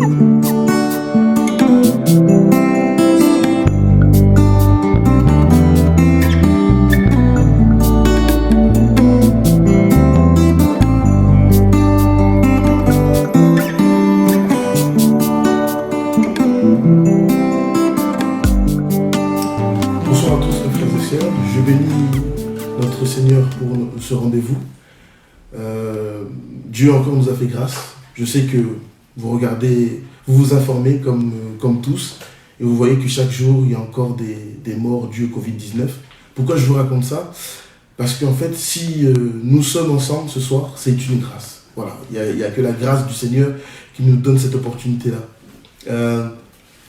Bonsoir à tous les frères et sœurs, je bénis notre Seigneur pour ce rendez-vous. Dieu encore nous a fait grâce. Je sais que vous regardez, vous vous informez comme tous, et vous voyez que chaque jour il y a encore des morts dus au Covid-19. Pourquoi je vous raconte ça? Parce qu'en fait, si nous sommes ensemble ce soir, c'est une grâce. Voilà, il n'y a que la grâce du Seigneur qui nous donne cette opportunité-là.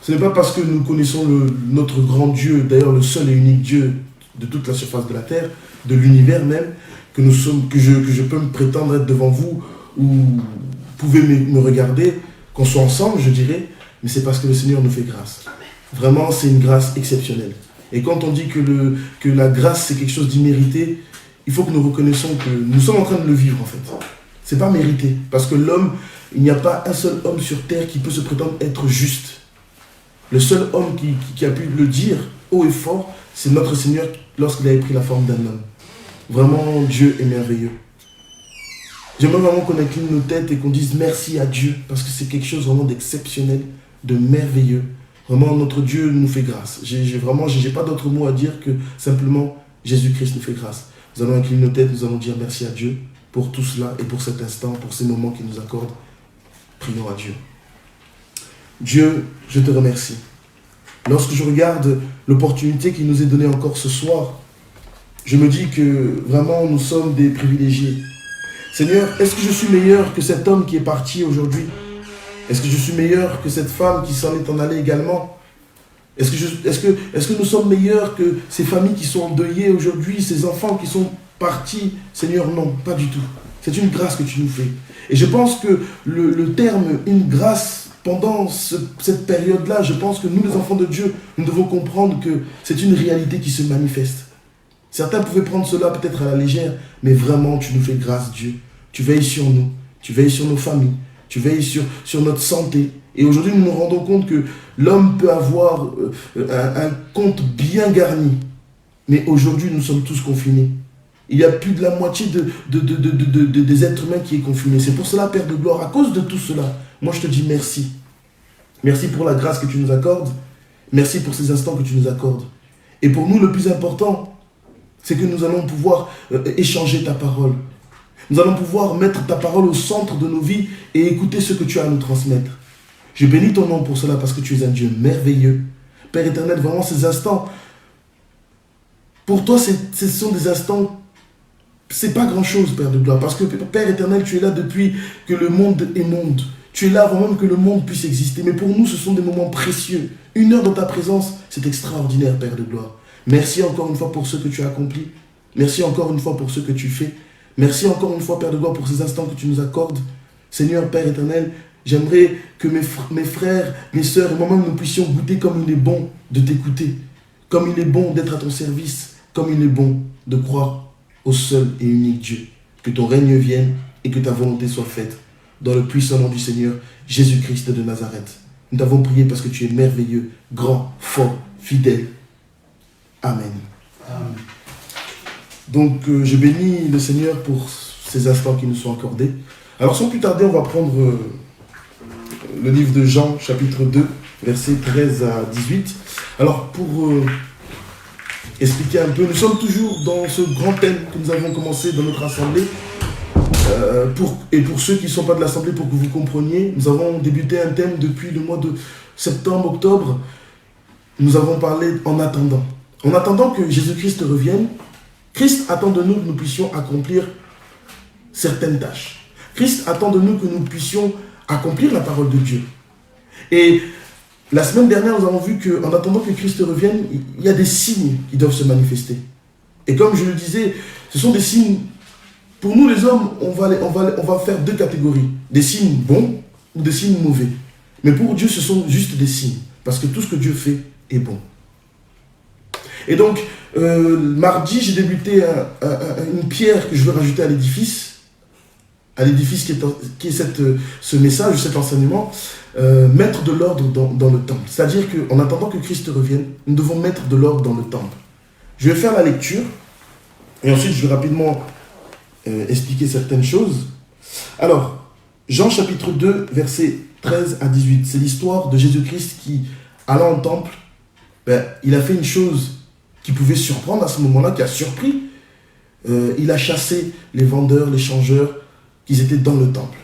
Ce n'est pas parce que nous connaissons notre grand Dieu, d'ailleurs le seul et unique Dieu de toute la surface de la terre, de l'univers même, que je peux me prétendre être devant vous, ou vous pouvez me regarder, qu'on soit ensemble, je dirais, mais c'est parce que le Seigneur nous fait grâce. Vraiment, c'est une grâce exceptionnelle. Et quand on dit que la grâce, c'est quelque chose d'immérité, il faut que nous reconnaissons que nous sommes en train de le vivre, en fait. C'est pas mérité, parce que l'homme, il n'y a pas un seul homme sur terre qui peut se prétendre être juste. Le seul homme qui a pu le dire haut et fort, c'est notre Seigneur lorsqu'il avait pris la forme d'un homme. Vraiment, Dieu est merveilleux. J'aimerais vraiment qu'on incline nos têtes et qu'on dise merci à Dieu, parce que c'est quelque chose vraiment d'exceptionnel, de merveilleux. Vraiment, notre Dieu nous fait grâce. J'ai pas d'autre mot à dire que simplement Jésus-Christ nous fait grâce. Nous allons incliner nos têtes, nous allons dire merci à Dieu pour tout cela et pour cet instant, pour ces moments qu'il nous accorde. Prions à Dieu. Dieu, je te remercie. Lorsque je regarde l'opportunité qui nous est donnée encore ce soir, je me dis que vraiment nous sommes des privilégiés. Seigneur, est-ce que je suis meilleur que cet homme qui est parti aujourd'hui? Est-ce que je suis meilleur que cette femme qui s'en est en allée également? Est-ce que nous sommes meilleurs que ces familles qui sont endeuillées aujourd'hui, ces enfants qui sont partis? Seigneur, non, pas du tout. C'est une grâce que tu nous fais. Et je pense que le terme « une grâce » pendant cette période-là, je pense que nous, les enfants de Dieu, nous devons comprendre que c'est une réalité qui se manifeste. Certains pouvaient prendre cela peut-être à la légère, mais vraiment, tu nous fais grâce, Dieu. Tu veilles sur nous, tu veilles sur nos familles, tu veilles sur notre santé. Et aujourd'hui, nous nous rendons compte que l'homme peut avoir un compte bien garni, mais aujourd'hui, nous sommes tous confinés. Il y a plus de la moitié des êtres humains qui est confiné. C'est pour cela, Père de gloire, à cause de tout cela, moi je te dis merci. Merci pour la grâce que tu nous accordes. Merci pour ces instants que tu nous accordes. Et pour nous, le plus important, c'est que nous allons pouvoir échanger ta parole. Nous allons pouvoir mettre ta parole au centre de nos vies et écouter ce que tu as à nous transmettre. Je bénis ton nom pour cela parce que tu es un Dieu merveilleux. Père éternel, vraiment ces instants, pour toi, ce sont des instants, c'est pas grand-chose, Père de gloire. Parce que Père éternel, tu es là depuis que le monde est monde. Tu es là avant même que le monde puisse exister. Mais pour nous, ce sont des moments précieux. Une heure dans ta présence, c'est extraordinaire, Père de gloire. Merci encore une fois pour ce que tu as accompli. Merci encore une fois pour ce que tu fais. Merci encore une fois, Père de gloire, pour ces instants que tu nous accordes. Seigneur, Père éternel, j'aimerais que mes frères, mes sœurs et moi-même, nous puissions goûter comme il est bon de t'écouter. Comme il est bon d'être à ton service. Comme il est bon de croire au seul et unique Dieu. Que ton règne vienne et que ta volonté soit faite. Dans le puissant nom du Seigneur, Jésus-Christ de Nazareth. Nous t'avons prié parce que tu es merveilleux, grand, fort, fidèle. Amen. Amen. Donc, je bénis le Seigneur pour ces instants qui nous sont accordés. Alors, sans plus tarder, on va prendre le livre de Jean, chapitre 2, versets 13 à 18. Alors, pour expliquer un peu, nous sommes toujours dans ce grand thème que nous avons commencé dans notre assemblée. Pour ceux qui ne sont pas de l'assemblée, pour que vous compreniez, nous avons débuté un thème depuis le mois de septembre, octobre. Nous avons parlé en attendant. En attendant que Jésus-Christ revienne, Christ attend de nous que nous puissions accomplir certaines tâches. Christ attend de nous que nous puissions accomplir la parole de Dieu. Et la semaine dernière, nous avons vu qu'en attendant que Christ revienne, il y a des signes qui doivent se manifester. Et comme je le disais, ce sont des signes. Pour nous les hommes, on va faire deux catégories. Des signes bons ou des signes mauvais. Mais pour Dieu, ce sont juste des signes. Parce que tout ce que Dieu fait est bon. Et donc, mardi, j'ai débuté une pierre que je veux rajouter à l'édifice. à l'édifice qui est ce message, cet enseignement, mettre de l'ordre dans le temple. C'est-à-dire qu'en attendant que Christ revienne, nous devons mettre de l'ordre dans le temple. Je vais faire la lecture et ensuite je vais rapidement expliquer certaines choses. Alors, Jean chapitre 2, versets 13 à 18, c'est l'histoire de Jésus-Christ qui, allant au temple, il a fait une chose qui pouvait surprendre à ce moment-là, qui a surpris. Il a chassé les vendeurs, les changeurs qui étaient dans le temple.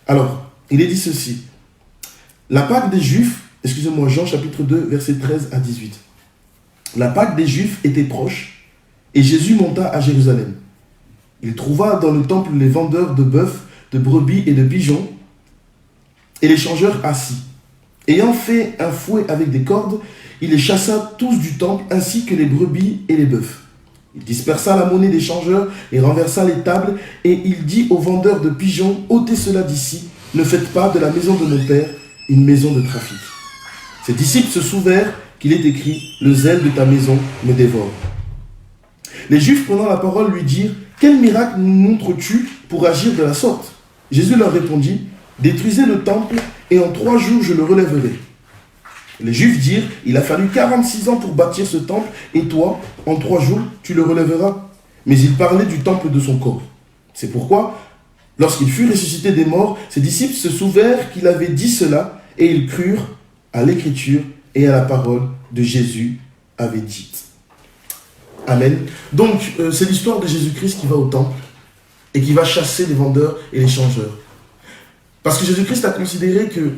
Alors, il est dit ceci. La Pâque des Juifs, excusez-moi, Jean chapitre 2, versets 13 à 18. La Pâque des Juifs était proche et Jésus monta à Jérusalem. Il trouva dans le temple les vendeurs de bœufs, de brebis et de pigeons et les changeurs assis. Ayant fait un fouet avec des cordes, il les chassa tous du temple ainsi que les brebis et les bœufs. Il dispersa la monnaie des changeurs et renversa les tables et il dit aux vendeurs de pigeons, ôtez cela d'ici, ne faites pas de la maison de mon père une maison de trafic. Ses disciples se souvinrent qu'il est écrit, le zèle de ta maison me dévore. Les Juifs prenant la parole lui dirent, quel miracle nous montres-tu pour agir de la sorte? Jésus leur répondit, détruisez le temple et en 3 jours je le relèverai. Les Juifs dirent, il a fallu 46 ans pour bâtir ce temple, et toi, en 3 jours, tu le relèveras. Mais il parlait du temple de son corps. C'est pourquoi, lorsqu'il fut ressuscité des morts, ses disciples se souvinrent qu'il avait dit cela, et ils crurent à l'écriture et à la parole de Jésus avait dite. Amen. Donc, c'est l'histoire de Jésus-Christ qui va au temple, et qui va chasser les vendeurs et les changeurs. Parce que Jésus-Christ a considéré que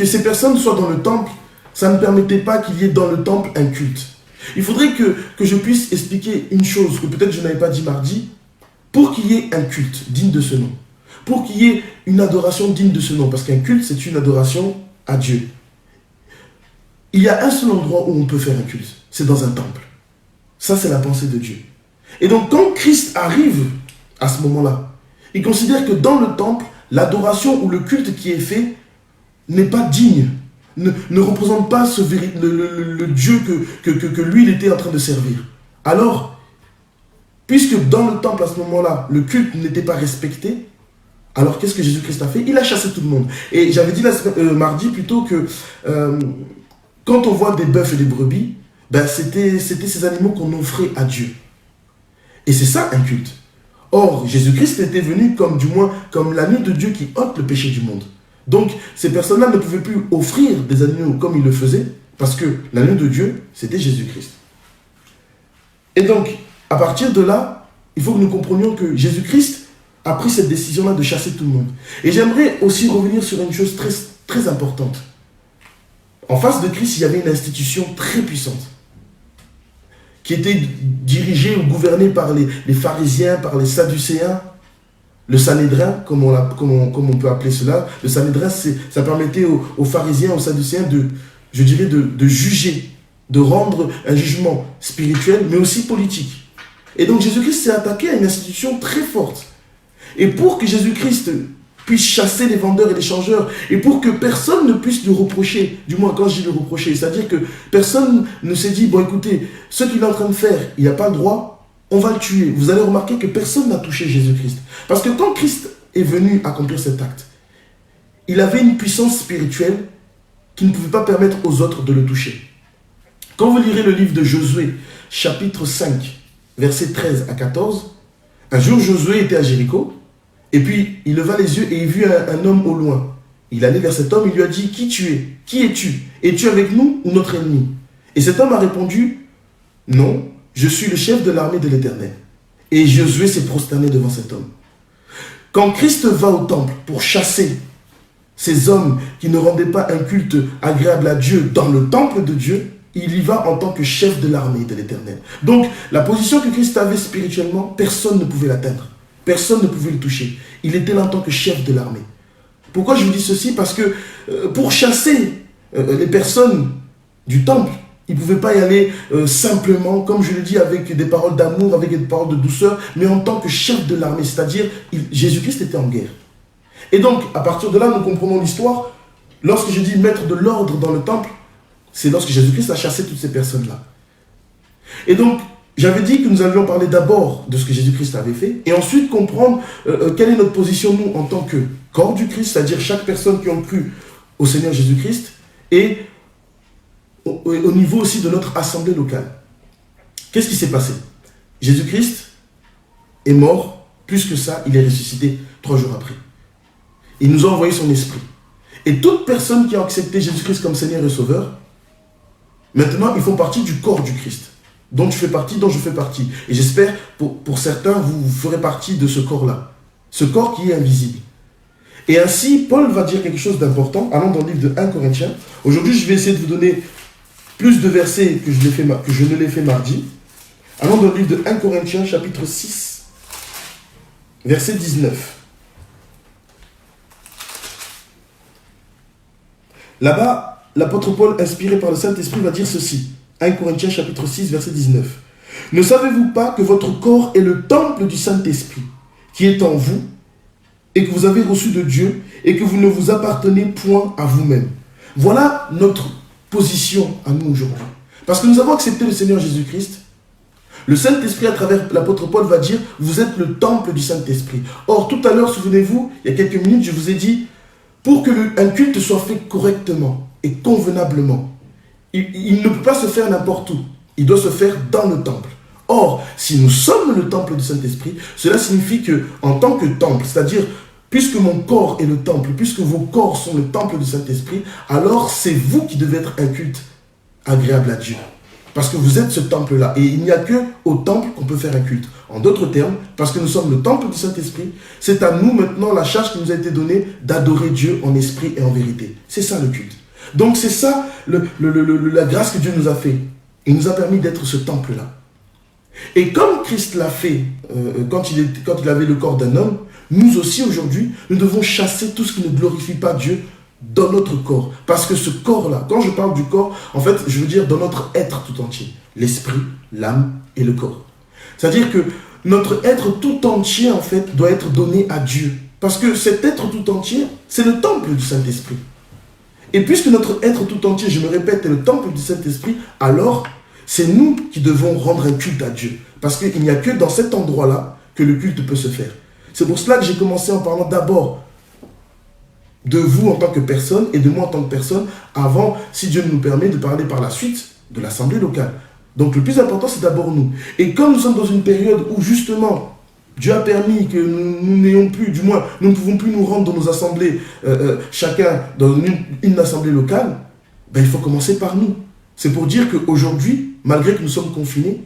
ces personnes soient dans le temple, ça ne permettait pas qu'il y ait dans le temple un culte. Il faudrait que je puisse expliquer une chose que peut-être je n'avais pas dit mardi, pour qu'il y ait un culte digne de ce nom, pour qu'il y ait une adoration digne de ce nom, parce qu'un culte, c'est une adoration à Dieu. Il y a un seul endroit où on peut faire un culte, c'est dans un temple. Ça, c'est la pensée de Dieu. Et donc, quand Christ arrive à ce moment-là, il considère que dans le temple, l'adoration ou le culte qui est fait n'est pas digne, ne représente pas le Dieu que lui, il était en train de servir. Alors, puisque dans le temple, à ce moment-là, le culte n'était pas respecté, alors qu'est-ce que Jésus-Christ a fait? Il a chassé tout le monde. Et j'avais dit mardi plutôt que quand on voit des bœufs et des brebis, c'était ces animaux qu'on offrait à Dieu. Et c'est ça un culte. Or, Jésus-Christ était venu comme l'agneau de Dieu qui ôte le péché du monde. Donc, ces personnes-là ne pouvaient plus offrir des agneaux comme ils le faisaient, parce que l'agneau de Dieu, c'était Jésus-Christ. Et donc, à partir de là, il faut que nous comprenions que Jésus-Christ a pris cette décision-là de chasser tout le monde. Et j'aimerais aussi revenir sur une chose très, très importante. En face de Christ, il y avait une institution très puissante, qui était dirigée ou gouvernée par les pharisiens, par les sadducéens. Le Sanhédrin, comme on peut appeler cela, le Sanhédrin, ça permettait aux pharisiens, aux sadducéens de juger, de rendre un jugement spirituel, mais aussi politique. Et donc Jésus-Christ s'est attaqué à une institution très forte. Et pour que Jésus-Christ puisse chasser les vendeurs et les changeurs, et pour que personne ne puisse lui reprocher, du moins quand je dis lui reprocher, c'est-à-dire que personne ne s'est dit, bon écoutez, ce qu'il est en train de faire, il n'a pas le droit, on va le tuer. Vous allez remarquer que personne n'a touché Jésus-Christ. Parce que quand Christ est venu accomplir cet acte, il avait une puissance spirituelle qui ne pouvait pas permettre aux autres de le toucher. Quand vous lirez le livre de Josué, chapitre 5, versets 13 à 14, un jour Josué était à Jéricho, et puis il leva les yeux et il vit un homme au loin. Il allait vers cet homme, il lui a dit, qui tu es? Qui es-tu? Es-tu avec nous ou notre ennemi? Et cet homme a répondu, non, je suis le chef de l'armée de l'Éternel. Et Josué s'est prosterné devant cet homme. Quand Christ va au temple pour chasser ces hommes qui ne rendaient pas un culte agréable à Dieu dans le temple de Dieu, il y va en tant que chef de l'armée de l'Éternel. Donc, la position que Christ avait spirituellement, personne ne pouvait l'atteindre. Personne ne pouvait le toucher. Il était là en tant que chef de l'armée. Pourquoi je vous dis ceci? Parce que pour chasser les personnes du temple, il ne pouvait pas y aller simplement, comme je le dis, avec des paroles d'amour, avec des paroles de douceur, mais en tant que chef de l'armée, c'est-à-dire Jésus-Christ était en guerre. Et donc, à partir de là, nous comprenons l'histoire. Lorsque je dis mettre de l'ordre dans le temple, c'est lorsque Jésus-Christ a chassé toutes ces personnes-là. Et donc, j'avais dit que nous allions parler d'abord de ce que Jésus-Christ avait fait et ensuite comprendre quelle est notre position, nous, en tant que corps du Christ, c'est-à-dire chaque personne qui a cru au Seigneur Jésus-Christ et au niveau aussi de notre assemblée locale. Qu'est-ce qui s'est passé? Jésus-Christ est mort, plus que ça, il est ressuscité 3 jours après. Il nous a envoyé son esprit. Et toute personne qui a accepté Jésus-Christ comme Seigneur et Sauveur, maintenant, ils font partie du corps du Christ, dont tu fais partie, dont je fais partie. Et j'espère, pour certains, vous ferez partie de ce corps-là. Ce corps qui est invisible. Et ainsi, Paul va dire quelque chose d'important. Allons dans le livre de 1 Corinthiens. Aujourd'hui, je vais essayer de vous donner plus de versets que je ne l'ai fait mardi. Allons dans le livre de 1 Corinthiens, chapitre 6, verset 19. Là-bas, l'apôtre Paul, inspiré par le Saint-Esprit, va dire ceci. 1 Corinthiens, chapitre 6, verset 19. Ne savez-vous pas que votre corps est le temple du Saint-Esprit, qui est en vous, et que vous avez reçu de Dieu, et que vous ne vous appartenez point à vous-même? Voilà notre position à nous aujourd'hui. Parce que nous avons accepté le Seigneur Jésus-Christ. Le Saint-Esprit, à travers l'apôtre Paul, va dire « Vous êtes le temple du Saint-Esprit ». Or, tout à l'heure, souvenez-vous, il y a quelques minutes, je vous ai dit, pour qu'un culte soit fait correctement et convenablement, il ne peut pas se faire n'importe où. Il doit se faire dans le temple. Or, si nous sommes le temple du Saint-Esprit, cela signifie qu'en tant que temple, c'est-à-dire, puisque mon corps est le temple, puisque vos corps sont le temple du Saint-Esprit, alors c'est vous qui devez être un culte agréable à Dieu. Parce que vous êtes ce temple-là. Et il n'y a qu'au temple qu'on peut faire un culte. En d'autres termes, parce que nous sommes le temple du Saint-Esprit, c'est à nous maintenant la charge qui nous a été donnée d'adorer Dieu en esprit et en vérité. C'est ça le culte. Donc c'est ça la grâce que Dieu nous a fait. Il nous a permis d'être ce temple-là. Et comme Christ l'a fait quand il avait le corps d'un homme, nous aussi aujourd'hui, nous devons chasser tout ce qui ne glorifie pas Dieu dans notre corps. Parce que ce corps-là, quand je parle du corps, en fait, je veux dire dans notre être tout entier. L'esprit, l'âme et le corps. C'est-à-dire que notre être tout entier, en fait, doit être donné à Dieu. Parce que cet être tout entier, c'est le temple du Saint-Esprit. Et puisque notre être tout entier, je me répète, est le temple du Saint-Esprit, alors c'est nous qui devons rendre un culte à Dieu. Parce qu'il n'y a que dans cet endroit-là que le culte peut se faire. C'est pour cela que j'ai commencé en parlant d'abord de vous en tant que personne et de moi en tant que personne, avant, si Dieu nous permet, de parler par la suite de l'assemblée locale. Donc le plus important, c'est d'abord nous. Et comme nous sommes dans une période où justement, Dieu a permis que nous n'ayons plus, du moins, nous ne pouvons plus nous rendre dans nos assemblées, chacun dans une assemblée locale, ben, il faut commencer par nous. C'est pour dire qu'aujourd'hui, malgré que nous sommes confinés,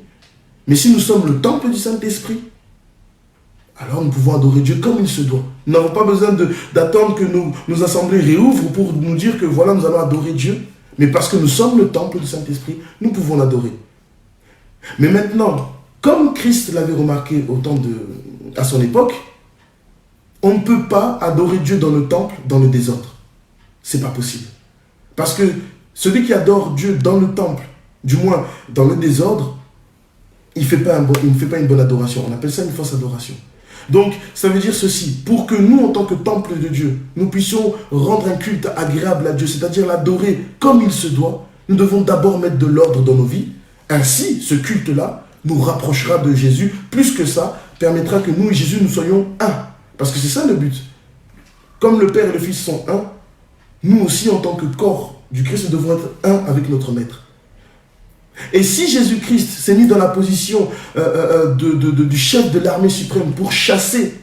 mais si nous sommes le temple du Saint-Esprit, alors nous pouvons adorer Dieu comme il se doit. Nous n'avons pas besoin d'attendre que nos assemblées réouvrent pour nous dire que voilà, nous allons adorer Dieu. Mais parce que nous sommes le temple du Saint-Esprit, nous pouvons l'adorer. Mais maintenant, comme Christ l'avait remarqué à son époque, on ne peut pas adorer Dieu dans le temple, dans le désordre. Ce n'est pas possible. Parce que celui qui adore Dieu dans le temple, du moins dans le désordre, il ne fait pas une bonne adoration. On appelle ça une fausse adoration. Donc, ça veut dire ceci, pour que nous, en tant que temple de Dieu, nous puissions rendre un culte agréable à Dieu, c'est-à-dire l'adorer comme il se doit, nous devons d'abord mettre de l'ordre dans nos vies. Ainsi, ce culte-là nous rapprochera de Jésus. Plus que ça, permettra que nous et Jésus, nous soyons un. Parce que c'est ça le but. Comme le Père et le Fils sont un, nous aussi, en tant que corps du Christ, nous devons être un avec notre Maître. Et si Jésus-Christ s'est mis dans la position du chef de l'armée suprême pour chasser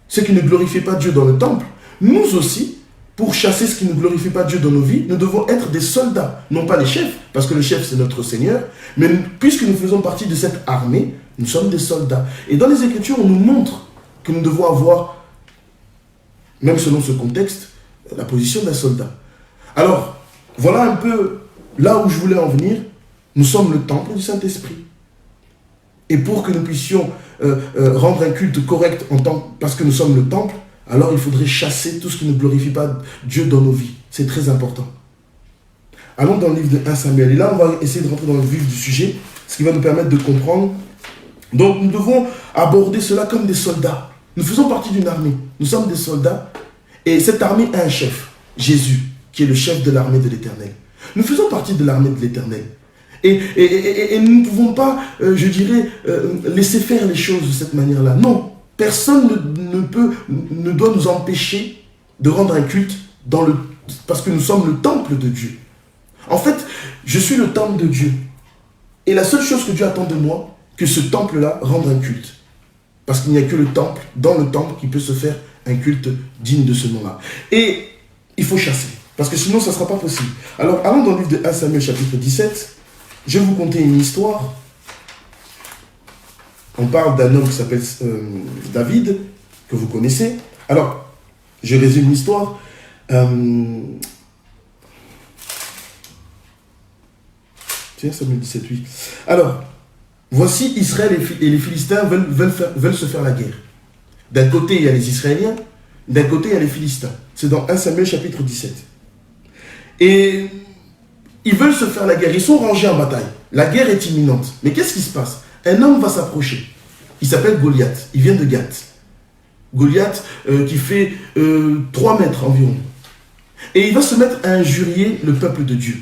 ce qui ne glorifie pas Dieu dans le temple, nous aussi, pour chasser ce qui ne glorifie pas Dieu dans nos vies, nous devons être des soldats, non pas les chefs, parce que le chef c'est notre Seigneur, mais puisque nous faisons partie de cette armée, nous sommes des soldats. Et dans les Écritures, on nous montre que nous devons avoir, même selon ce contexte, la position d'un soldat. Alors, voilà un peu là où je voulais en venir. Nous sommes le temple du Saint-Esprit. Et pour que nous puissions rendre un culte correct parce que nous sommes le temple, alors il faudrait chasser tout ce qui ne glorifie pas Dieu dans nos vies. C'est très important. Allons dans le livre de 1 Samuel. Et là, on va essayer de rentrer dans le vif du sujet, ce qui va nous permettre de comprendre. Donc, nous devons aborder cela comme des soldats. Nous faisons partie d'une armée. Nous sommes des soldats. Et cette armée a un chef, Jésus, qui est le chef de l'armée de l'Éternel. Nous faisons partie de l'armée de l'Éternel. Et nous ne pouvons pas, je dirais, laisser faire les choses de cette manière-là. Non, personne ne doit nous empêcher de rendre un culte parce que nous sommes le temple de Dieu. En fait, je suis le temple de Dieu. Et la seule chose que Dieu attend de moi, que ce temple-là rende un culte. Parce qu'il n'y a que le temple, dans le temple, qui peut se faire un culte digne de ce nom-là. Et il faut chasser, parce que sinon, ça ne sera pas possible. Alors, allons dans le livre de 1 Samuel, chapitre 17. Je vais vous conter une histoire. On parle d'un homme qui s'appelle David, que vous connaissez. Alors, je résume l'histoire. Tiens, Samuel 17, oui. Alors, voici Israël et les Philistins veulent se faire la guerre. D'un côté, il y a les Israéliens, d'un côté, il y a les Philistins. C'est dans 1 Samuel chapitre 17. Et ils veulent se faire la guerre, ils sont rangés en bataille. La guerre est imminente. Mais qu'est-ce qui se passe? Un homme va s'approcher. Il s'appelle Goliath, il vient de Gath. Goliath qui fait 3 mètres environ. Et il va se mettre à injurier le peuple de Dieu.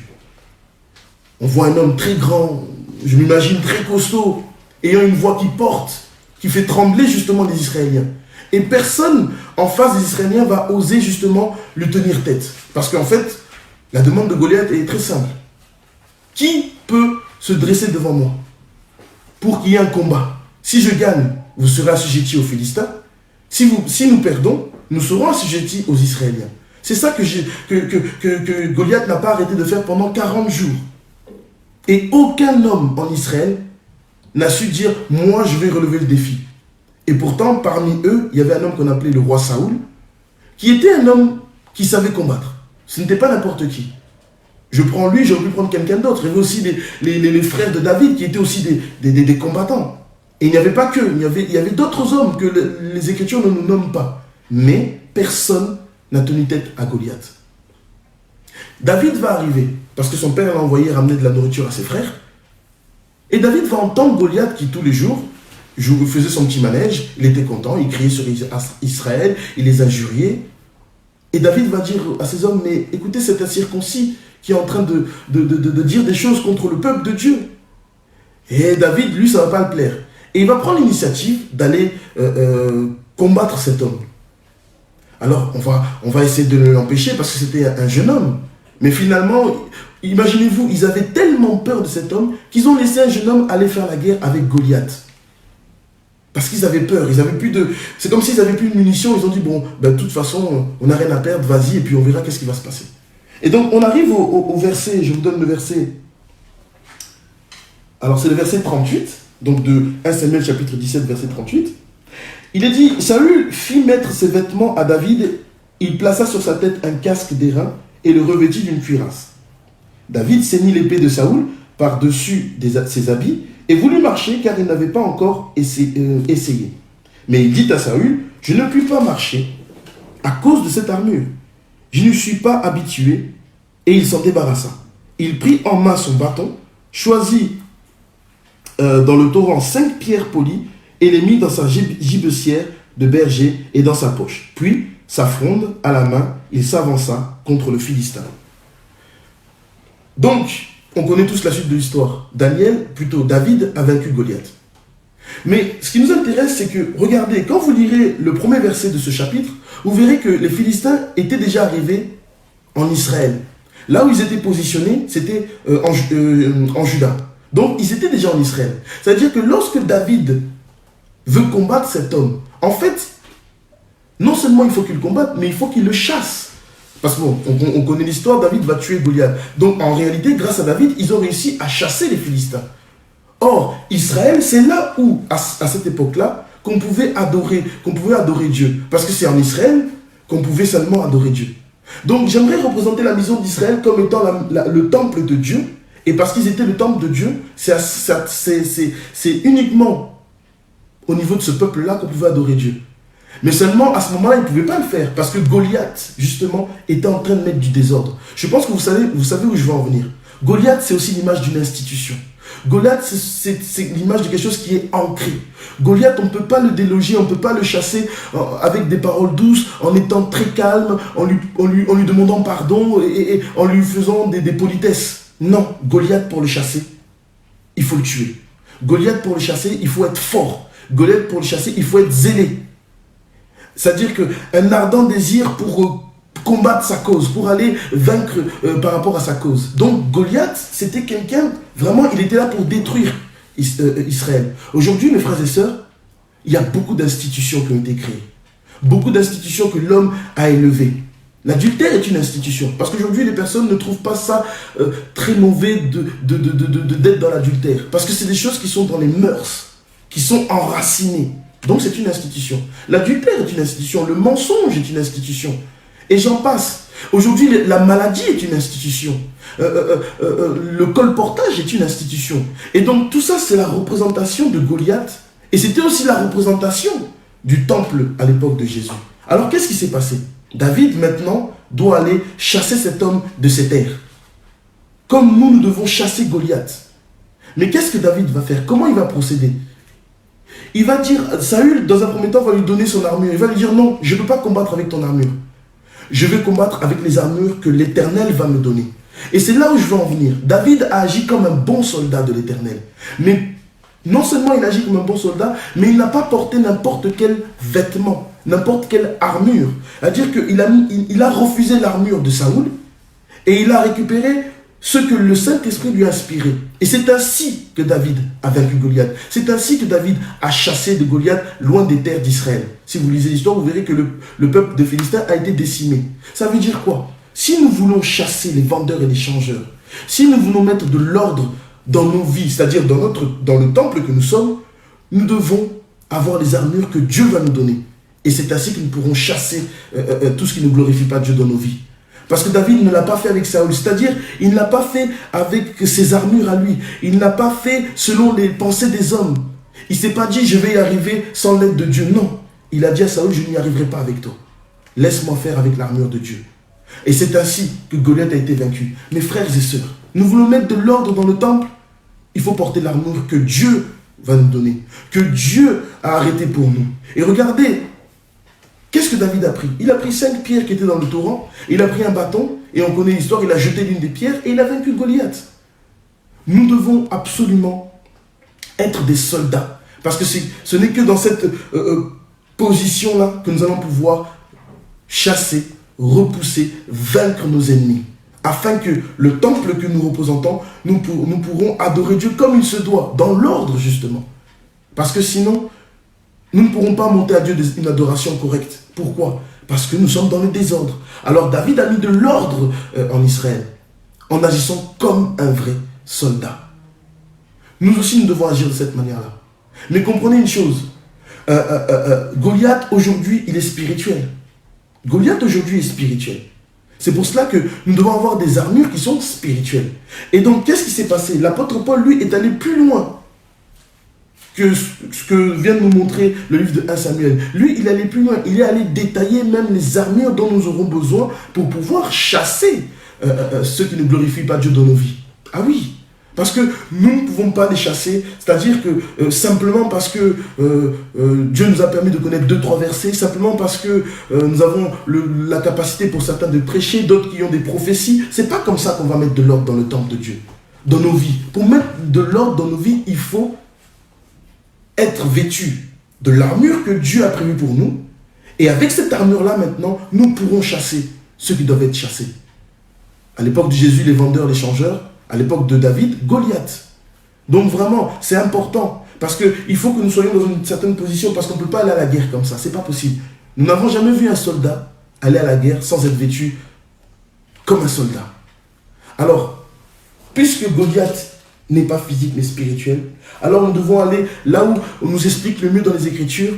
On voit un homme très grand, je m'imagine très costaud, ayant une voix qui porte, qui fait trembler justement les Israéliens. Et personne en face des Israéliens va oser justement lui tenir tête. Parce qu'en fait, la demande de Goliath est très simple. Qui peut se dresser devant moi pour qu'il y ait un combat? Si je gagne, vous serez assujettis aux Philistins. Si nous perdons, nous serons assujettis aux Israéliens. C'est ça que Goliath n'a pas arrêté de faire pendant 40 jours. Et aucun homme en Israël n'a su dire « moi je vais relever le défi ». Et pourtant, parmi eux, il y avait un homme qu'on appelait le roi Saoul, qui était un homme qui savait combattre. Ce n'était pas n'importe qui. Je prends lui, j'aurais pu prendre quelqu'un d'autre. Il y avait aussi les frères de David qui étaient aussi des combattants. Et il n'y avait pas qu'eux, il y avait d'autres hommes que les Écritures ne nous nomment pas. Mais personne n'a tenu tête à Goliath. David va arriver, parce que son père l'a envoyé ramener de la nourriture à ses frères. Et David va entendre Goliath qui, tous les jours, faisait son petit manège, il était content, il criait sur Israël, il les injuriait. Et David va dire à ses hommes, mais écoutez cet incirconcis qui est en train de dire des choses contre le peuple de Dieu. Et David, lui, ça ne va pas le plaire. Et il va prendre l'initiative d'aller combattre cet homme. Alors, on va essayer de l'empêcher parce que c'était un jeune homme. Mais finalement, imaginez-vous, ils avaient tellement peur de cet homme qu'ils ont laissé un jeune homme aller faire la guerre avec Goliath. Parce qu'ils avaient peur, ils avaient plus de... C'est comme s'ils n'avaient plus de munitions, ils ont dit, bon, ben, de toute façon, on n'a rien à perdre, vas-y, et puis on verra qu'est-ce qui va se passer. Et donc, on arrive au verset, je vous donne le verset. Alors, c'est le verset 38, donc de 1 Samuel chapitre 17, verset 38. Il est dit, Saül fit mettre ses vêtements à David, il plaça sur sa tête un casque d'airain et le revêtit d'une cuirasse. David ceignit l'épée de Saül par-dessus ses habits et voulut marcher car il n'avait pas encore essayé. Mais il dit à Saül, je ne puis pas marcher à cause de cette armure. Je ne suis pas habitué. Et il s'en débarrassa. Il prit en main son bâton, choisit dans le torrent 5 pierres polies et les mit dans sa gibecière de berger et dans sa poche. Puis, sa fronde à la main, il s'avança contre le Philistin. Donc, on connaît tous la suite de l'histoire. David a vaincu Goliath. Mais ce qui nous intéresse, c'est que, regardez, quand vous lirez le premier verset de ce chapitre, vous verrez que les Philistins étaient déjà arrivés en Israël. Là où ils étaient positionnés, c'était en Juda. Donc, ils étaient déjà en Israël. C'est-à-dire que lorsque David veut combattre cet homme, en fait, non seulement il faut qu'il le combatte, mais il faut qu'il le chasse. Parce qu'on connaît l'histoire, David va tuer Goliath. Donc, en réalité, grâce à David, ils ont réussi à chasser les Philistins. Or, Israël, c'est là où, à cette époque-là, qu'on pouvait adorer Dieu. Parce que c'est en Israël qu'on pouvait seulement adorer Dieu. Donc, j'aimerais représenter la maison d'Israël comme étant le temple de Dieu. Et parce qu'ils étaient le temple de Dieu, c'est uniquement au niveau de ce peuple-là qu'on pouvait adorer Dieu. Mais seulement, à ce moment-là, ils ne pouvaient pas le faire. Parce que Goliath, justement, était en train de mettre du désordre. Je pense que vous savez où je veux en venir. Goliath, c'est aussi l'image d'une institution. Goliath, c'est l'image de quelque chose qui est ancré. Goliath, on ne peut pas le déloger, on ne peut pas le chasser avec des paroles douces, en étant très calme, en lui demandant pardon et en lui faisant des politesses. Non, Goliath, pour le chasser, il faut le tuer. Goliath, pour le chasser, il faut être fort. Goliath, pour le chasser, il faut être zélé. C'est-à-dire qu'un ardent désir pour combattre sa cause, pour aller vaincre par rapport à sa cause. Donc Goliath, c'était quelqu'un, vraiment, il était là pour détruire Israël. Aujourd'hui, mes frères et sœurs, il y a beaucoup d'institutions qui ont été créées. Beaucoup d'institutions que l'homme a élevées. L'adultère est une institution. Parce qu'aujourd'hui, les personnes ne trouvent pas ça très mauvais d'être dans l'adultère. Parce que c'est des choses qui sont dans les mœurs, qui sont enracinées. Donc c'est une institution. L'adultère est une institution. Le mensonge est une institution. Et j'en passe. Aujourd'hui, la maladie est une institution. Le colportage est une institution. Et donc tout ça, c'est la représentation de Goliath. Et c'était aussi la représentation du temple à l'époque de Jésus. Alors qu'est-ce qui s'est passé? David maintenant doit aller chasser cet homme de ses terres. Comme nous devons chasser Goliath. Mais qu'est-ce que David va faire? Comment il va procéder? Il va dire, Saül, dans un premier temps, va lui donner son armure. Il va lui dire, non, je ne peux pas combattre avec ton armure. Je vais combattre avec les armures que l'Éternel va me donner. Et c'est là où je veux en venir. David a agi comme un bon soldat de l'Éternel. Mais non seulement il agit comme un bon soldat, mais il n'a pas porté n'importe quel vêtement, n'importe quelle armure. C'est-à-dire qu'il a refusé l'armure de Saoul et il a récupéré ce que le Saint-Esprit lui a inspiré. Et c'est ainsi que David a vaincu Goliath. C'est ainsi que David a chassé de Goliath loin des terres d'Israël. Si vous lisez l'histoire, vous verrez que le peuple de Philistins a été décimé. Ça veut dire quoi? Si nous voulons chasser les vendeurs et les changeurs, si nous voulons mettre de l'ordre dans nos vies, c'est-à-dire dans le temple que nous sommes, nous devons avoir les armures que Dieu va nous donner. Et c'est ainsi que nous pourrons chasser tout ce qui ne glorifie pas Dieu dans nos vies. Parce que David ne l'a pas fait avec Saül, c'est-à-dire il ne l'a pas fait avec ses armures à lui. Il ne l'a pas fait selon les pensées des hommes. Il ne s'est pas dit je vais y arriver sans l'aide de Dieu. Non, il a dit à Saül, je n'y arriverai pas avec toi. Laisse-moi faire avec l'armure de Dieu. Et c'est ainsi que Goliath a été vaincu. Mes frères et sœurs, nous voulons mettre de l'ordre dans le temple. Il faut porter l'armure que Dieu va nous donner, que Dieu a arrêté pour nous. Et regardez, qu'est-ce que David a pris? Il a pris 5 pierres qui étaient dans le torrent, il a pris un bâton, et on connaît l'histoire, il a jeté l'une des pierres, et il a vaincu Goliath. Nous devons absolument être des soldats, parce que ce n'est que dans cette position-là que nous allons pouvoir chasser, repousser, vaincre nos ennemis. Afin que le temple que nous représentons, nous pourrons adorer Dieu comme il se doit, dans l'ordre justement. Parce que sinon, nous ne pourrons pas monter à Dieu une adoration correcte. Pourquoi? Parce que nous sommes dans le désordre. Alors David a mis de l'ordre en Israël, en agissant comme un vrai soldat. Nous aussi, nous devons agir de cette manière-là. Mais comprenez une chose, Goliath aujourd'hui, il est spirituel. Goliath aujourd'hui est spirituel. C'est pour cela que nous devons avoir des armures qui sont spirituelles. Et donc, qu'est-ce qui s'est passé? L'apôtre Paul, lui, est allé plus loin que ce que vient de nous montrer le livre de 1 Samuel. Lui, il est allé plus loin. Il est allé détailler même les armures dont nous aurons besoin pour pouvoir chasser ceux qui ne glorifient pas Dieu dans nos vies. Ah oui, parce que nous ne pouvons pas les chasser, c'est-à-dire que simplement parce que Dieu nous a permis de connaître 2-3 versets, simplement parce que nous avons la capacité pour certains de prêcher, d'autres qui ont des prophéties. C'est pas comme ça qu'on va mettre de l'ordre dans le temple de Dieu, dans nos vies. Pour mettre de l'ordre dans nos vies, il faut être vêtu de l'armure que Dieu a prévue pour nous. Et avec cette armure-là, maintenant, nous pourrons chasser ceux qui doivent être chassés. À l'époque de Jésus, les vendeurs, les changeurs. À l'époque de David, Goliath. Donc vraiment, c'est important. Parce qu'il faut que nous soyons dans une certaine position. Parce qu'on ne peut pas aller à la guerre comme ça. Ce n'est pas possible. Nous n'avons jamais vu un soldat aller à la guerre sans être vêtu comme un soldat. Alors, puisque Goliath n'est pas physique mais spirituel, alors nous devons aller là où on nous explique le mieux dans les Écritures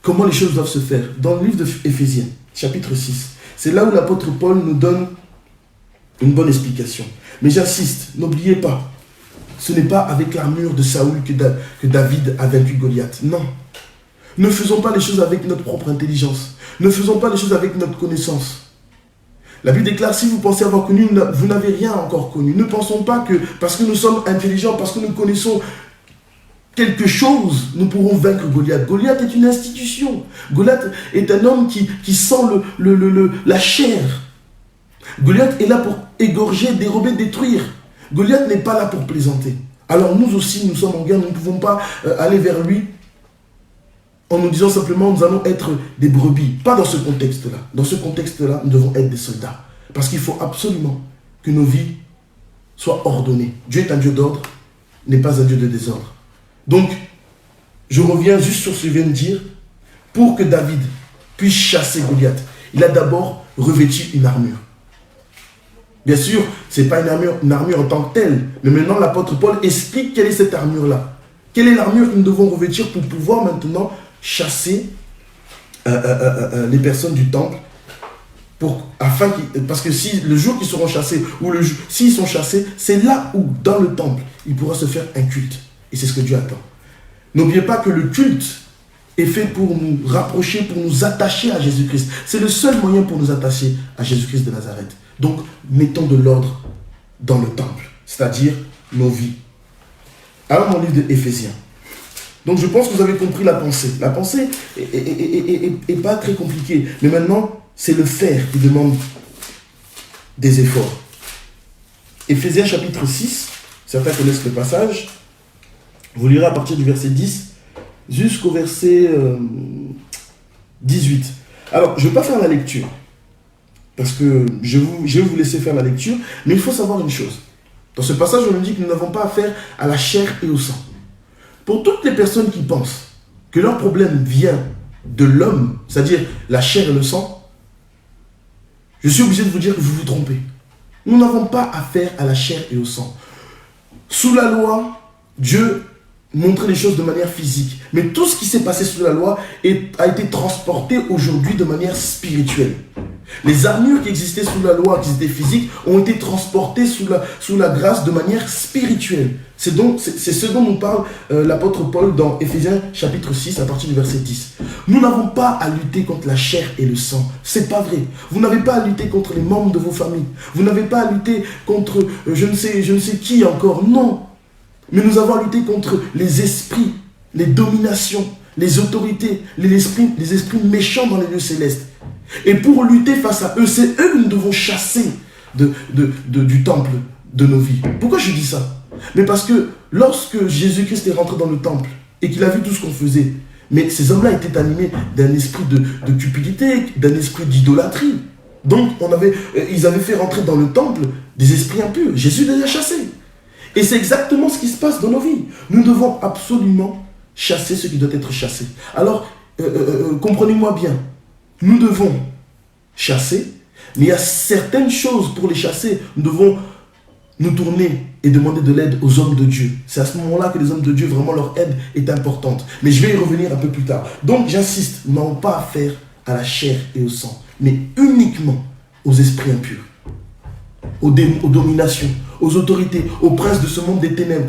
comment les choses doivent se faire. Dans le livre d'Éphésiens, chapitre 6. C'est là où l'apôtre Paul nous donne une bonne explication. Mais j'insiste, n'oubliez pas, ce n'est pas avec l'armure de Saül que David a vaincu Goliath. Non. Ne faisons pas les choses avec notre propre intelligence. Ne faisons pas les choses avec notre connaissance. La Bible déclare, si vous pensez avoir connu, vous n'avez rien encore connu. Ne pensons pas que parce que nous sommes intelligents, parce que nous connaissons quelque chose, nous pourrons vaincre Goliath. Goliath est une institution. Goliath est un homme qui sent la chair. Goliath est là pour égorger, dérober, détruire. Goliath n'est pas là pour plaisanter. alors nous aussi, nous sommes en guerre, nous ne pouvons pas aller vers lui en nous disant simplement nous allons être des brebis. Pas dans ce contexte-là. Dans ce contexte-là, nous devons être des soldats. Parce qu'il faut absolument que nos vies soient ordonnées. Dieu est un Dieu d'ordre, n'est pas un Dieu de désordre. Donc, je reviens juste sur ce que je viens de dire. Pour que David puisse chasser Goliath, il a d'abord revêtu une armure. Bien sûr, ce n'est pas une armure en tant que telle, mais maintenant l'apôtre Paul explique quelle est cette armure-là. Quelle est l'armure que nous devons revêtir pour pouvoir maintenant chasser les personnes du temple, parce que si le jour qu'ils seront chassés, ou s'ils sont chassés, c'est là où, dans le temple, il pourra se faire un culte. Et c'est ce que Dieu attend. N'oubliez pas que le culte est fait pour nous rapprocher, pour nous attacher à Jésus-Christ. C'est le seul moyen pour nous attacher à Jésus-Christ de Nazareth. Donc, mettons de l'ordre dans le temple, c'est-à-dire nos vies. Alors, mon livre de Éphésiens. Donc, je pense que vous avez compris la pensée. La pensée est pas très compliquée. Mais maintenant, c'est le faire qui demande des efforts. Éphésiens chapitre 6, certains connaissent le passage. Vous lirez à partir du verset 10 jusqu'au verset 18. Alors, je ne vais pas faire la lecture, parce que je vais vous laisser faire la lecture, mais il faut savoir une chose. Dans ce passage, on nous dit que nous n'avons pas affaire à la chair et au sang. Pour toutes les personnes qui pensent que leur problème vient de l'homme, c'est-à-dire la chair et le sang, je suis obligé de vous dire que vous vous trompez. Nous n'avons pas affaire à la chair et au sang. Sous la loi, Dieu montrer les choses de manière physique. Mais tout ce qui s'est passé sous la loi a été transporté aujourd'hui de manière spirituelle. Les armures qui existaient sous la loi, qui étaient physiques, ont été transportées sous la grâce de manière spirituelle. C'est ce dont nous parle l'apôtre Paul dans Éphésiens chapitre 6 à partir du verset 10. Nous n'avons pas à lutter contre la chair et le sang. C'est pas vrai. Vous n'avez pas à lutter contre les membres de vos familles. Vous n'avez pas à lutter contre je ne sais qui encore. Non. Mais nous avons à lutter contre les esprits, les dominations, les autorités, les esprits méchants dans les lieux célestes. Et pour lutter face à eux, c'est eux que nous devons chasser du temple de nos vies. Pourquoi je dis ça? Mais parce que lorsque Jésus-Christ est rentré dans le temple et qu'il a vu tout ce qu'on faisait, mais ces hommes-là étaient animés d'un esprit de cupidité, d'un esprit d'idolâtrie. Donc ils avaient fait rentrer dans le temple des esprits impurs. Jésus les a chassés. Et c'est exactement ce qui se passe dans nos vies. Nous devons absolument chasser ce qui doit être chassé. Alors, comprenez-moi bien. Nous devons chasser, mais il y a certaines choses pour les chasser. Nous devons nous tourner et demander de l'aide aux hommes de Dieu. C'est à ce moment-là que les hommes de Dieu, vraiment leur aide est importante. Mais je vais y revenir un peu plus tard. Donc, j'insiste, nous n'avons pas affaire à la chair et au sang, mais uniquement aux esprits impurs, aux dominations, aux autorités, aux princes de ce monde des ténèbres,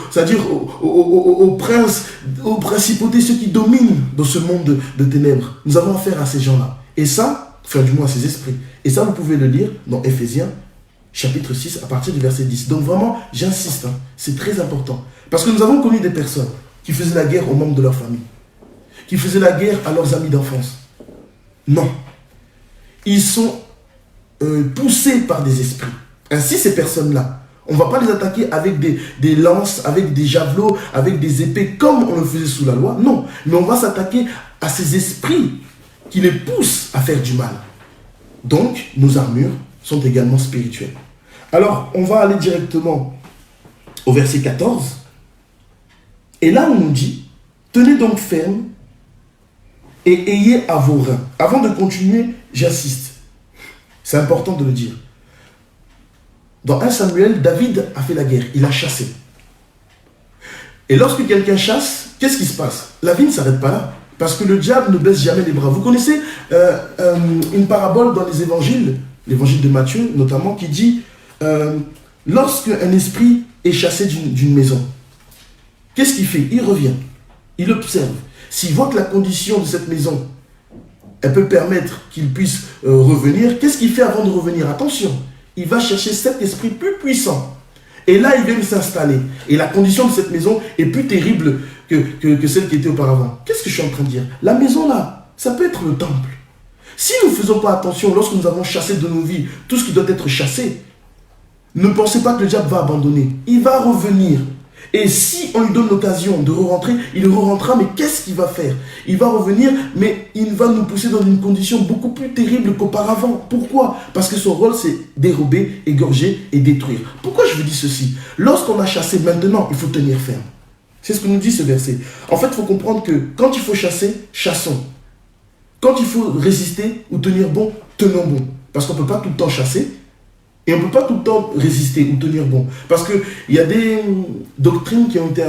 c'est-à-dire aux princes, aux principautés, ceux qui dominent dans ce monde de ténèbres. Nous avons affaire à ces gens-là. Et ça, enfin du moins à ces esprits. Et ça, vous pouvez le lire dans Éphésiens, chapitre 6, à partir du verset 10. Donc vraiment, j'insiste, c'est très important. Parce que nous avons connu des personnes qui faisaient la guerre aux membres de leur famille, qui faisaient la guerre à leurs amis d'enfance. Non. Ils sont poussés par des esprits. Ainsi, ces personnes-là, on ne va pas les attaquer avec des lances, avec des javelots, avec des épées, comme on le faisait sous la loi. Non, mais on va s'attaquer à ces esprits qui les poussent à faire du mal. Donc, nos armures sont également spirituelles. Alors, on va aller directement au verset 14. Et là, on nous dit, tenez donc ferme et ayez à vos reins. Avant de continuer, j'insiste. C'est important de le dire. Dans 1 Samuel, David a fait la guerre, il a chassé. Et lorsque quelqu'un chasse, qu'est-ce qui se passe? La vie ne s'arrête pas là, parce que le diable ne baisse jamais les bras. Vous connaissez une parabole dans les évangiles, l'évangile de Matthieu notamment, qui dit lorsque un esprit est chassé d'une maison, qu'est-ce qu'il fait? Il revient, il observe. S'il voit que la condition de cette maison, elle peut permettre qu'il puisse revenir, qu'est-ce qu'il fait avant de revenir? Attention, il va chercher cet esprit plus puissant. Et là, il vient s'installer. Et la condition de cette maison est plus terrible que celle qui était auparavant. Qu'est-ce que je suis en train de dire? La maison là, ça peut être le temple. Si nous ne faisons pas attention, lorsque nous avons chassé de nos vies tout ce qui doit être chassé, ne pensez pas que le diable va abandonner. Il va revenir. Et si on lui donne l'occasion de re-rentrer, il re-rentrera, mais qu'est-ce qu'il va faire? Il va revenir, mais il va nous pousser dans une condition beaucoup plus terrible qu'auparavant. Pourquoi? Parce que son rôle, c'est dérober, égorger et détruire. Pourquoi je vous dis ceci? Lorsqu'on a chassé maintenant, il faut tenir ferme. C'est ce que nous dit ce verset. En fait, il faut comprendre que quand il faut chasser, chassons. Quand il faut résister ou tenir bon, tenons bon. Parce qu'on ne peut pas tout le temps chasser. Et on ne peut pas tout le temps résister ou tenir bon. Parce qu'il y a des doctrines qui ont été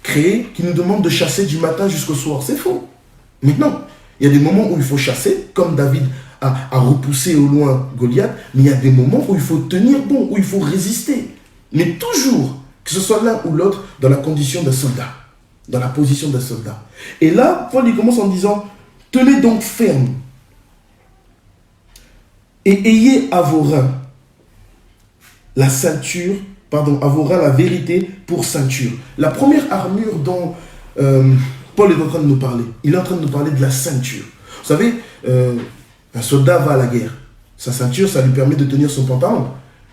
créées qui nous demandent de chasser du matin jusqu'au soir. C'est faux. Maintenant, il y a des moments où il faut chasser, comme David a repoussé au loin Goliath, mais il y a des moments où il faut tenir bon, où il faut résister. Mais toujours, que ce soit l'un ou l'autre, dans la condition d'un soldat, dans la position d'un soldat. Et là, Paul il commence en disant, tenez donc ferme et ayez à vos reins la ceinture, pardon, à vos reins la vérité pour ceinture. La première armure dont Paul est en train de nous parler, il est en train de nous parler de la ceinture. Vous savez, un soldat va à la guerre. Sa ceinture, ça lui permet de tenir son pantalon.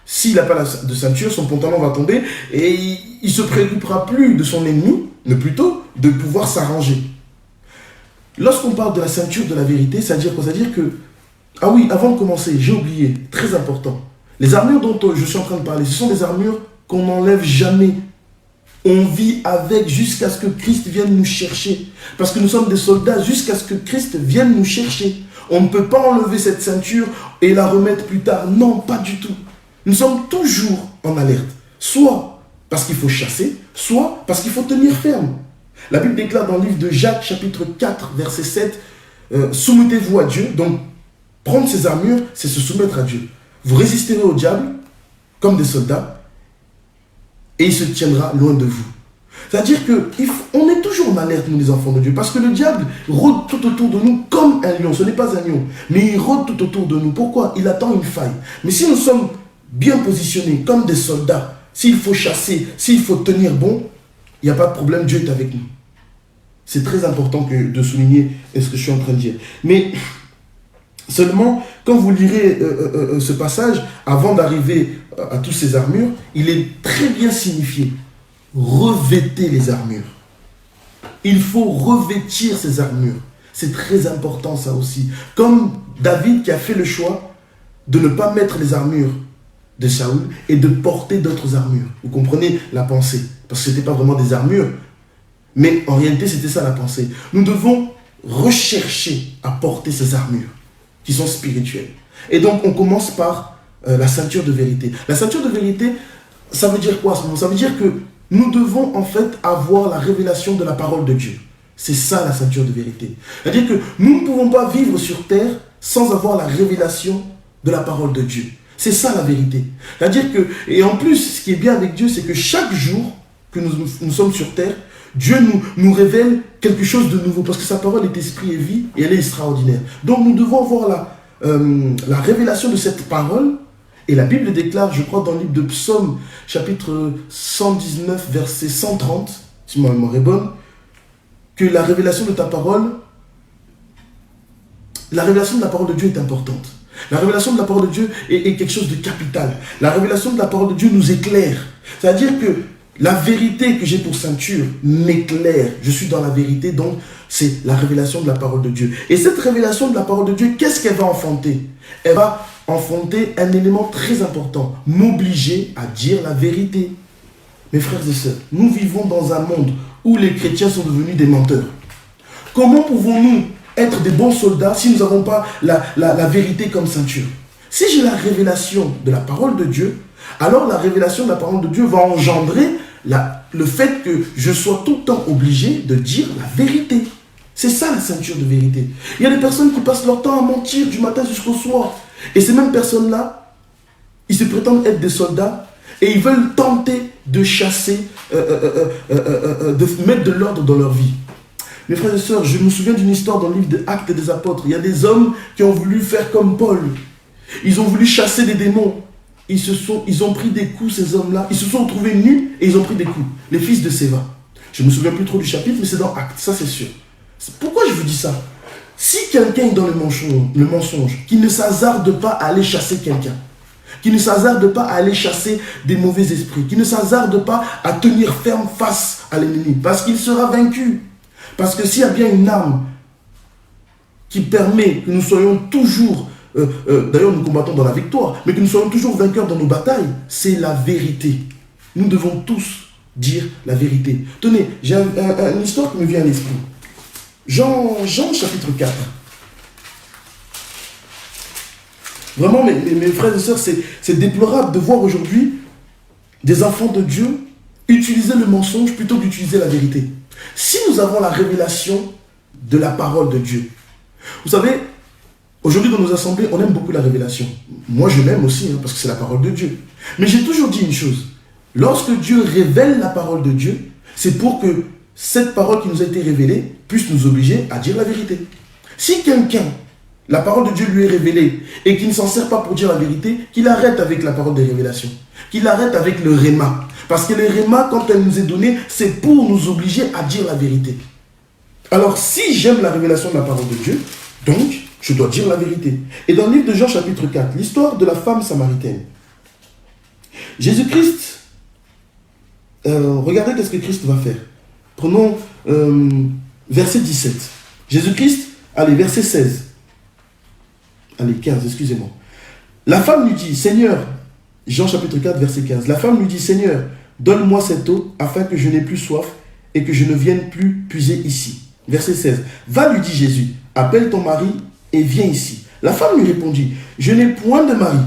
S'il n'a pas de ceinture, son pantalon va tomber et il ne se préoccupera plus de son ennemi, mais plutôt de pouvoir s'arranger. Lorsqu'on parle de la ceinture de la vérité, ça veut dire quoi? Ça veut dire que, ah oui, avant de commencer, j'ai oublié, très important, les armures dont je suis en train de parler, ce sont des armures qu'on n'enlève jamais. On vit avec jusqu'à ce que Christ vienne nous chercher. Parce que nous sommes des soldats jusqu'à ce que Christ vienne nous chercher. On ne peut pas enlever cette ceinture et la remettre plus tard. Non, pas du tout. Nous sommes toujours en alerte. Soit parce qu'il faut chasser, soit parce qu'il faut tenir ferme. La Bible déclare dans le livre de Jacques, chapitre 4, verset 7, soumettez-vous à Dieu. Donc, prendre ses armures, c'est se soumettre à Dieu. Vous résisterez au diable comme des soldats et il se tiendra loin de vous. C'est-à-dire qu'on est toujours en alerte, nous les enfants de Dieu, parce que le diable rôde tout autour de nous comme un lion. Ce n'est pas un lion, mais il rôde tout autour de nous. Pourquoi? Il attend une faille. Mais si nous sommes bien positionnés comme des soldats, s'il faut chasser, s'il faut tenir bon, il n'y a pas de problème, Dieu est avec nous. C'est très important de souligner ce que je suis en train de dire. Mais seulement, quand vous lirez ce passage, avant d'arriver à toutes ces armures, il est très bien signifié. Revêtez les armures. Il faut revêtir ces armures. C'est très important ça aussi. Comme David qui a fait le choix de ne pas mettre les armures de Saül et de porter d'autres armures. Vous comprenez la pensée? Parce que ce n'était pas vraiment des armures. Mais en réalité, c'était ça la pensée. Nous devons rechercher à porter ces armures qui sont spirituelles. Et donc, on commence par la ceinture de vérité. La ceinture de vérité, ça veut dire quoi à ce moment? Ça veut dire que nous devons en fait avoir la révélation de la parole de Dieu. C'est ça la ceinture de vérité. C'est-à-dire que nous ne pouvons pas vivre sur terre sans avoir la révélation de la parole de Dieu. C'est ça la vérité. C'est-à-dire que, et en plus, ce qui est bien avec Dieu, c'est que chaque jour que nous sommes sur terre, Dieu nous révèle quelque chose de nouveau, parce que sa parole est esprit et vie, et elle est extraordinaire. Donc nous devons avoir la révélation de cette parole, et la Bible déclare, je crois dans le livre de Psaume, chapitre 119, verset 130, si ma mémoire est bonne, que la révélation de ta parole, la révélation de la parole de Dieu est importante. La révélation de la parole de Dieu est quelque chose de capital. La révélation de la parole de Dieu nous éclaire. C'est-à-dire que la vérité que j'ai pour ceinture m'éclaire. Je suis dans la vérité, donc c'est la révélation de la parole de Dieu. Et cette révélation de la parole de Dieu, qu'est-ce qu'elle va enfanter? Elle va enfanter un élément très important, m'obliger à dire la vérité. Mes frères et sœurs, nous vivons dans un monde où les chrétiens sont devenus des menteurs. Comment pouvons-nous être des bons soldats si nous n'avons pas la vérité comme ceinture? Si j'ai la révélation de la parole de Dieu, alors la révélation de la parole de Dieu va engendrer le fait que je sois tout le temps obligé de dire la vérité. C'est ça la ceinture de vérité. Il y a des personnes qui passent leur temps à mentir du matin jusqu'au soir. Et ces mêmes personnes-là, ils se prétendent être des soldats et ils veulent tenter de chasser, de mettre de l'ordre dans leur vie. Mes frères et sœurs, je me souviens d'une histoire dans le livre des Actes des Apôtres. Il y a des hommes qui ont voulu faire comme Paul. Ils ont voulu chasser des démons. Ils ont pris des coups, ces hommes-là. Ils se sont retrouvés nus et ils ont pris des coups. Les fils de Séva. Je ne me souviens plus trop du chapitre, mais c'est dans Actes, ça c'est sûr. Pourquoi je vous dis ça? Si quelqu'un est dans le mensonge, qu'il ne s'hasarde pas à aller chasser quelqu'un. qui ne s'hasarde pas à aller chasser des mauvais esprits, qui ne s'hasarde pas à tenir ferme face à l'ennemi, parce qu'il sera vaincu. Parce que s'il y a bien une arme qui permet que nous soyons toujours, d'ailleurs nous combattons dans la victoire, mais que nous soyons toujours vainqueurs dans nos batailles, c'est la vérité. Nous devons tous dire la vérité. Tenez, j'ai une histoire qui me vient à l'esprit. Jean chapitre 4. Vraiment, mes frères et sœurs, c'est déplorable de voir aujourd'hui des enfants de Dieu utiliser le mensonge plutôt qu'utiliser la vérité. Si nous avons la révélation de la parole de Dieu, vous savez, aujourd'hui dans nos assemblées, on aime beaucoup la révélation. Moi, je l'aime aussi, parce que c'est la parole de Dieu. Mais j'ai toujours dit une chose. Lorsque Dieu révèle la parole de Dieu, c'est pour que cette parole qui nous a été révélée puisse nous obliger à dire la vérité. Si quelqu'un, la parole de Dieu lui est révélée et qu'il ne s'en sert pas pour dire la vérité, qu'il arrête avec la parole des révélations. Qu'il arrête avec le réma. Parce que le réma, quand elle nous est donnée, c'est pour nous obliger à dire la vérité. Alors, si j'aime la révélation de la parole de Dieu, donc, je dois dire la vérité. Et dans le livre de Jean chapitre 4, l'histoire de la femme samaritaine. Jésus-Christ, regardez qu'est-ce que Christ va faire. Prenons verset 17. Jésus-Christ, allez, verset 16. Allez, 15, excusez-moi. La femme lui dit, Seigneur, Jean chapitre 4, verset 15. La femme lui dit, Seigneur, donne-moi cette eau afin que je n'ai plus soif et que je ne vienne plus puiser ici. Verset 16. Va, lui dit Jésus, appelle ton mari et viens ici. La femme lui répondit, je n'ai point de mari.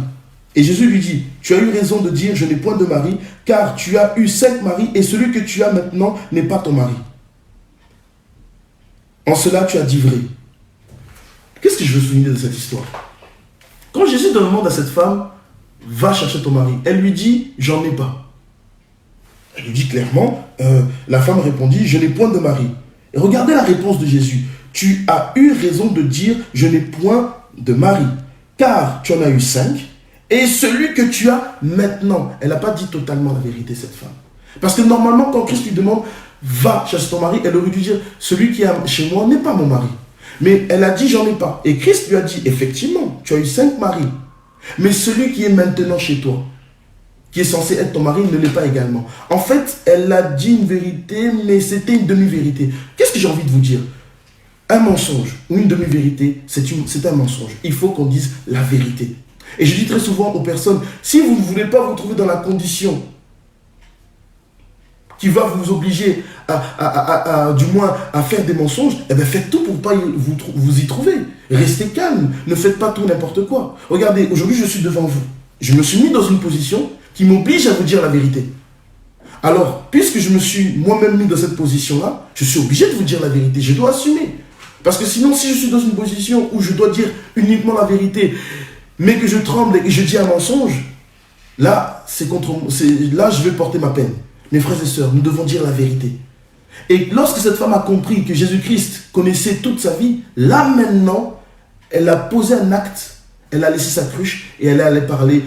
Et Jésus lui dit, tu as eu raison de dire, je n'ai point de mari, car tu as eu 5 maris et celui que tu as maintenant n'est pas ton mari. En cela, tu as dit vrai. Qu'est-ce que je veux souligner de cette histoire? Quand Jésus demande à cette femme, va chercher ton mari, elle lui dit, j'en ai pas. Elle lui dit clairement, la femme répondit, je n'ai point de mari. Et regardez la réponse de Jésus. Tu as eu raison de dire, je n'ai point de mari, car tu en as eu 5, et celui que tu as maintenant. Elle n'a pas dit totalement la vérité, cette femme. Parce que normalement, quand Christ lui demande, va chercher ton mari, elle aurait dû dire, celui qui est chez moi n'est pas mon mari. Mais elle a dit, j'en ai pas. Et Christ lui a dit, effectivement, tu as eu 5 maris. Mais celui qui est maintenant chez toi, qui est censé être ton mari, ne l'est pas également. En fait, elle a dit une vérité, mais c'était une demi-vérité. Qu'est-ce que j'ai envie de vous dire? Un mensonge ou une demi-vérité, c'est un mensonge. Il faut qu'on dise la vérité. Et je dis très souvent aux personnes, si vous ne voulez pas vous trouver dans la condition qui va vous obliger du moins à faire des mensonges, eh bien faites tout pour ne pas vous y trouver. Restez calme, ne faites pas tout n'importe quoi. Regardez, aujourd'hui je suis devant vous. Je me suis mis dans une position qui m'oblige à vous dire la vérité. Alors, puisque je me suis moi-même mis dans cette position-là, je suis obligé de vous dire la vérité. Je dois assumer. Parce que sinon, si je suis dans une position où je dois dire uniquement la vérité, mais que je tremble et que je dis un mensonge, là, là je vais porter ma peine. Mes frères et sœurs, nous devons dire la vérité. Et lorsque cette femme a compris que Jésus-Christ connaissait toute sa vie, là maintenant, elle a posé un acte, elle a laissé sa cruche et elle est allée parler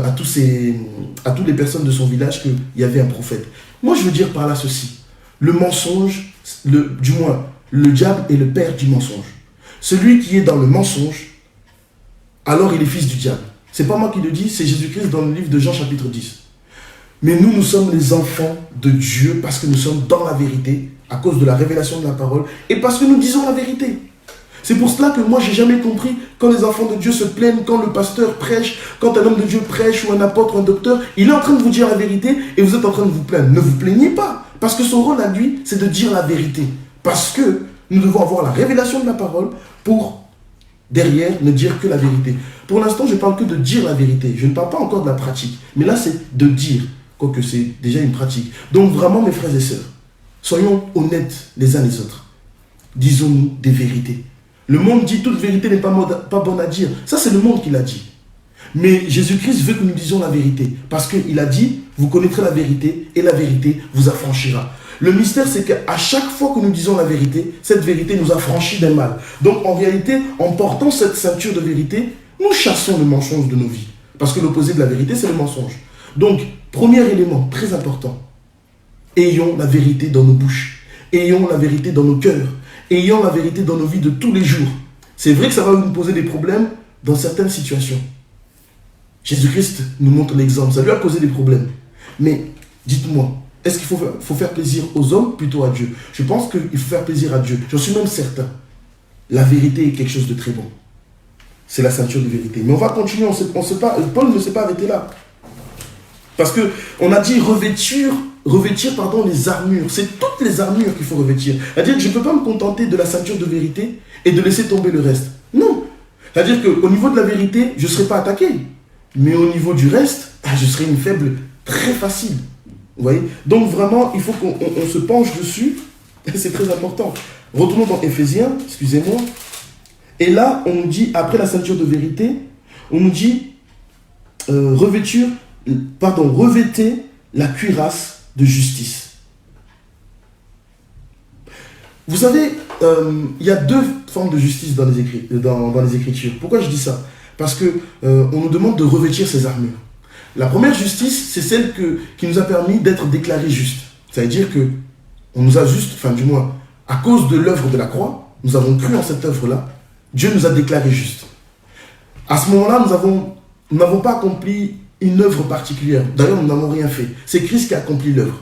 à toutes les personnes de son village qu'il y avait un prophète. Moi, je veux dire par là ceci. Le mensonge, du moins, le diable est le père du mensonge. Celui qui est dans le mensonge, alors il est fils du diable. Ce n'est pas moi qui le dis, c'est Jésus-Christ dans le livre de Jean chapitre 10. Mais nous sommes les enfants de Dieu parce que nous sommes dans la vérité, à cause de la révélation de la parole, et parce que nous disons la vérité. C'est pour cela que moi, je n'ai jamais compris quand les enfants de Dieu se plaignent, quand le pasteur prêche, quand un homme de Dieu prêche, ou un apôtre, ou un docteur, il est en train de vous dire la vérité, et vous êtes en train de vous plaindre. Ne vous plaignez pas, parce que son rôle à lui, c'est de dire la vérité. Parce que nous devons avoir la révélation de la parole pour, derrière, ne dire que la vérité. Pour l'instant, je ne parle que de dire la vérité. Je ne parle pas encore de la pratique. Mais là, c'est de dire. Quoique c'est déjà une pratique. Donc vraiment, mes frères et sœurs, soyons honnêtes les uns les autres. Disons-nous des vérités. Le monde dit toute vérité n'est pas bonne à dire. Ça, c'est le monde qui l'a dit. Mais Jésus-Christ veut que nous disions la vérité. Parce qu'il a dit, vous connaîtrez la vérité et la vérité vous affranchira. Le mystère, c'est qu'à chaque fois que nous disons la vérité, cette vérité nous affranchit d'un mal. Donc en réalité, en portant cette ceinture de vérité, nous chassons le mensonge de nos vies. Parce que l'opposé de la vérité, c'est le mensonge. Donc, premier élément très important, ayons la vérité dans nos bouches, ayons la vérité dans nos cœurs, ayons la vérité dans nos vies de tous les jours. C'est vrai que ça va nous poser des problèmes dans certaines situations. Jésus-Christ nous montre l'exemple. Ça lui a causé des problèmes. Mais dites-moi, est-ce qu'il faut faire plaisir aux hommes plutôt à Dieu? Je pense qu'il faut faire plaisir à Dieu. J'en suis même certain. La vérité est quelque chose de très bon. C'est la ceinture de vérité. Mais on va continuer. Paul ne s'est pas arrêté là. Parce qu'on a dit revêtir les armures. C'est toutes les armures qu'il faut revêtir. C'est-à-dire que je ne peux pas me contenter de la ceinture de vérité et de laisser tomber le reste. Non. C'est-à-dire qu'au niveau de la vérité, je ne serai pas attaqué. Mais au niveau du reste, je serai une faible très facile. Vous voyez? Donc vraiment, il faut qu'on se penche dessus. C'est très important. Retournons dans Éphésiens, excusez-moi. Et là, on nous dit, après la ceinture de vérité, on nous dit revêtez la cuirasse de justice. Vous savez, il y a deux formes de justice dans les Écritures. Pourquoi je dis ça? Parce qu'on nous demande de revêtir ces armures. La première justice, c'est celle qui nous a permis d'être déclarés justes. Ça veut dire qu'on nous a juste, enfin du moins, à cause de l'œuvre de la croix, nous avons cru en cette œuvre-là, Dieu nous a déclarés justes. À ce moment-là, nous n'avons pas accompli une œuvre particulière. D'ailleurs, nous n'avons rien fait. C'est Christ qui a accompli l'œuvre.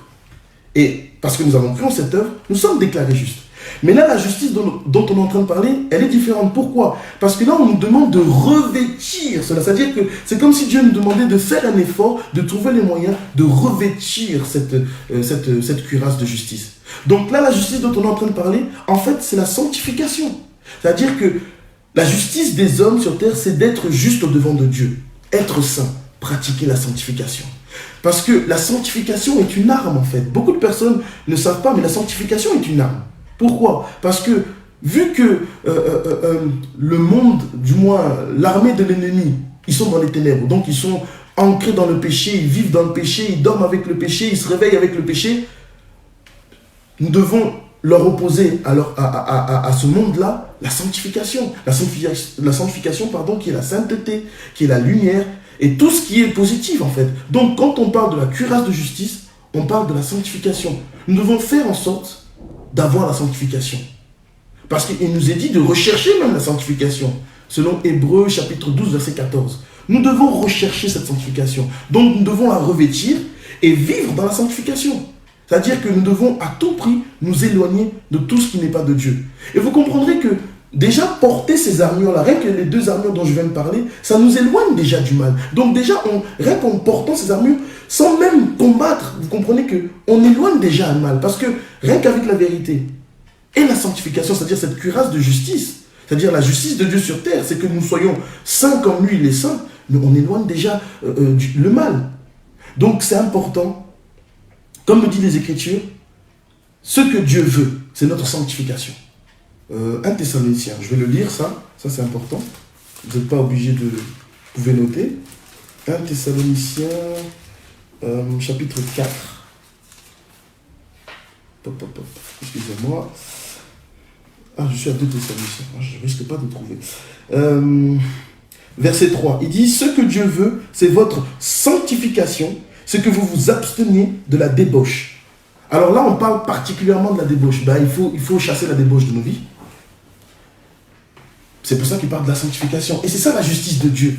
Et parce que nous avons cru en cette œuvre, nous sommes déclarés justes. Mais là, la justice dont on est en train de parler, elle est différente. Pourquoi? Parce que là, on nous demande de revêtir cela. C'est-à-dire que c'est comme si Dieu nous demandait de faire un effort, de trouver les moyens de revêtir cette cuirasse de justice. Donc là, la justice dont on est en train de parler, en fait, c'est la sanctification. C'est-à-dire que la justice des hommes sur terre, c'est d'être juste au devant de Dieu. Être saint, pratiquer la sanctification. Parce que la sanctification est une arme, en fait. Beaucoup de personnes ne savent pas, mais la sanctification est une arme. Pourquoi? Parce que, vu que le monde, du moins l'armée de l'ennemi, ils sont dans les ténèbres, donc ils sont ancrés dans le péché, ils vivent dans le péché, ils dorment avec le péché, ils se réveillent avec le péché, nous devons leur opposer à ce monde-là la sanctification. La sanctification, qui est la sainteté, qui est la lumière, et tout ce qui est positif en fait. Donc quand on parle de la cuirasse de justice, on parle de la sanctification. Nous devons faire en sorte d'avoir la sanctification. Parce qu'il nous est dit de rechercher même la sanctification. Selon Hébreux chapitre 12, verset 14. Nous devons rechercher cette sanctification. Donc nous devons la revêtir et vivre dans la sanctification. C'est-à-dire que nous devons à tout prix nous éloigner de tout ce qui n'est pas de Dieu. Et vous comprendrez que déjà porter ces armures-là, rien que les deux armures dont je viens de parler, ça nous éloigne déjà du mal. Donc déjà, rien qu'en portant ces armures, sans même combattre, vous comprenez qu'on éloigne déjà le mal. Parce que rien qu'avec la vérité et la sanctification, c'est-à-dire cette cuirasse de justice, c'est-à-dire la justice de Dieu sur terre, c'est que nous soyons saints comme lui, il est saint, mais on éloigne déjà le mal. Donc c'est important, comme le dit les Écritures, ce que Dieu veut, c'est notre sanctification. 1 Thessaloniciens, je vais le lire, ça c'est important. Vous n'êtes pas obligé de... Vous pouvez noter. 1 Thessaloniciens, chapitre 4. Excusez-moi. Je suis à 2 Thessaloniciens, je ne risque pas de trouver. Verset 3, il dit, ce que Dieu veut, c'est votre sanctification, c'est que vous vous absteniez de la débauche. Alors là, on parle particulièrement de la débauche. Il faut chasser la débauche de nos vies. C'est pour ça qu'il parle de la sanctification. Et c'est ça la justice de Dieu.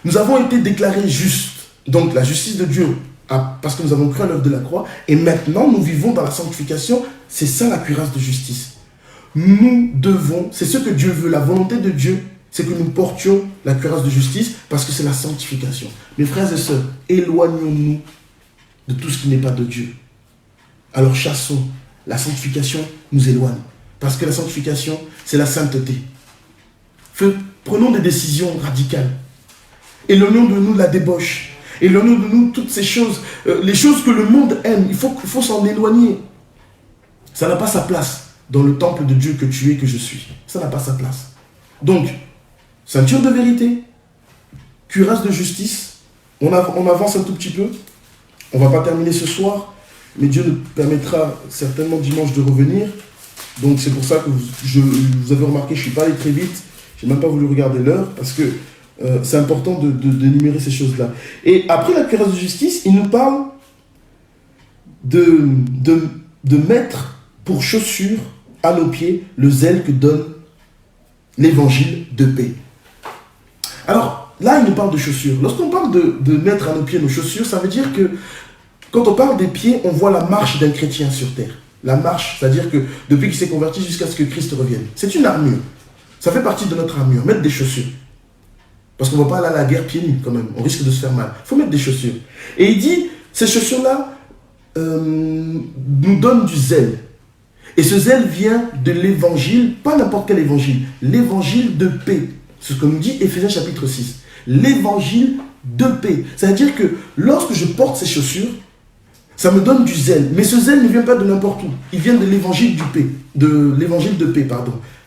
Nous avons été déclarés justes. Donc la justice de Dieu, parce que nous avons cru à l'œuvre de la croix. Et maintenant, nous vivons dans la sanctification. C'est ça la cuirasse de justice. Nous devons, c'est ce que Dieu veut, la volonté de Dieu, c'est que nous portions la cuirasse de justice parce que c'est la sanctification. Mes frères et sœurs, éloignons-nous de tout ce qui n'est pas de Dieu. Alors chassons. La sanctification nous éloigne. Parce que la sanctification, c'est la sainteté. Prenons des décisions radicales. Éloignons de nous la débauche. Éloignons de nous toutes ces choses. Les choses que le monde aime, il faut s'en éloigner. Ça n'a pas sa place dans le temple de Dieu que tu es, que je suis. Ça n'a pas sa place. Donc, ceinture de vérité, cuirasse de justice. On avance un tout petit peu. On ne va pas terminer ce soir. Mais Dieu nous permettra certainement dimanche de revenir. Donc c'est pour ça que vous avez remarqué, je ne suis pas allé très vite. Je n'ai même pas voulu regarder l'heure parce que c'est important d'énumérer ces choses-là. Et après la cuirasse de justice, il nous parle de mettre pour chaussure à nos pieds le zèle que donne l'évangile de paix. Alors, là, il nous parle de chaussures. Lorsqu'on parle de mettre à nos pieds nos chaussures, ça veut dire que quand on parle des pieds, on voit la marche d'un chrétien sur terre. La marche, c'est-à-dire que depuis qu'il s'est converti jusqu'à ce que Christ revienne. C'est une armure. Ça fait partie de notre armure, mettre des chaussures. Parce qu'on ne va pas aller à la guerre pieds nus quand même, on risque de se faire mal. Il faut mettre des chaussures. Et il dit, ces chaussures-là nous donnent du zèle. Et ce zèle vient de l'évangile, pas n'importe quel évangile, l'évangile de paix. C'est ce que nous dit Éphésiens chapitre 6. L'évangile de paix. C'est-à-dire que lorsque je porte ces chaussures, ça me donne du zèle. Mais ce zèle ne vient pas de n'importe où. Il vient de l'évangile de paix.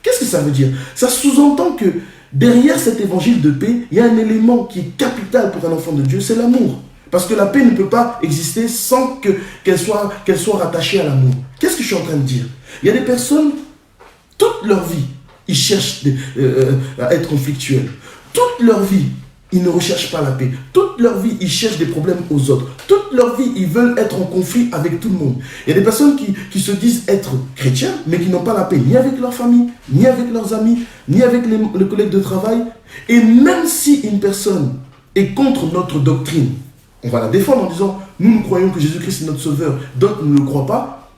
Qu'est-ce que ça veut dire? Ça sous-entend que derrière cet évangile de paix, il y a un élément qui est capital pour un enfant de Dieu, c'est l'amour. Parce que la paix ne peut pas exister sans qu'elle soit rattachée à l'amour. Qu'est-ce que je suis en train de dire? Il y a des personnes, toute leur vie, ils cherchent à être conflictuels. Toute leur vie, ils ne recherchent pas la paix. Toute leur vie, ils cherchent des problèmes aux autres. Toute leur vie, ils veulent être en conflit avec tout le monde. Il y a des personnes qui se disent être chrétiens, mais qui n'ont pas la paix ni avec leur famille, ni avec leurs amis, ni avec les collègues de travail. Et même si une personne est contre notre doctrine, on va la défendre en disant, nous croyons que Jésus-Christ est notre sauveur, d'autres ne le croient pas.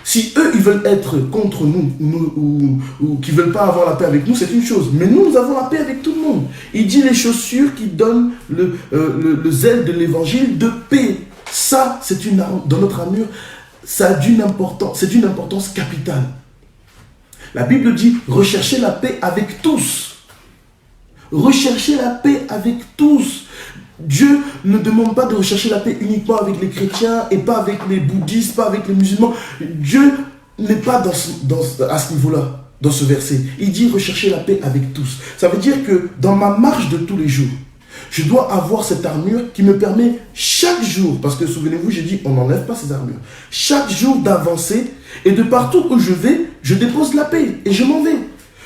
Si eux, ils veulent être contre nous, ou qu'ils ne veulent pas avoir la paix avec nous, c'est une chose. Mais nous avons la paix avec tout le monde. Il dit les chaussures qui donnent le zèle de l'évangile de paix. Ça, dans notre armure, c'est d'une importance capitale. La Bible dit, recherchez la paix avec tous. Recherchez la paix avec tous. Dieu ne demande pas de rechercher la paix uniquement avec les chrétiens et pas avec les bouddhistes, pas avec les musulmans. Dieu n'est pas à ce niveau-là, dans ce verset. Il dit rechercher la paix avec tous. Ça veut dire que dans ma marche de tous les jours, je dois avoir cette armure qui me permet chaque jour, parce que souvenez-vous, j'ai dit on n'enlève pas ces armures, chaque jour d'avancer et de partout où je vais, je dépose la paix et je m'en vais.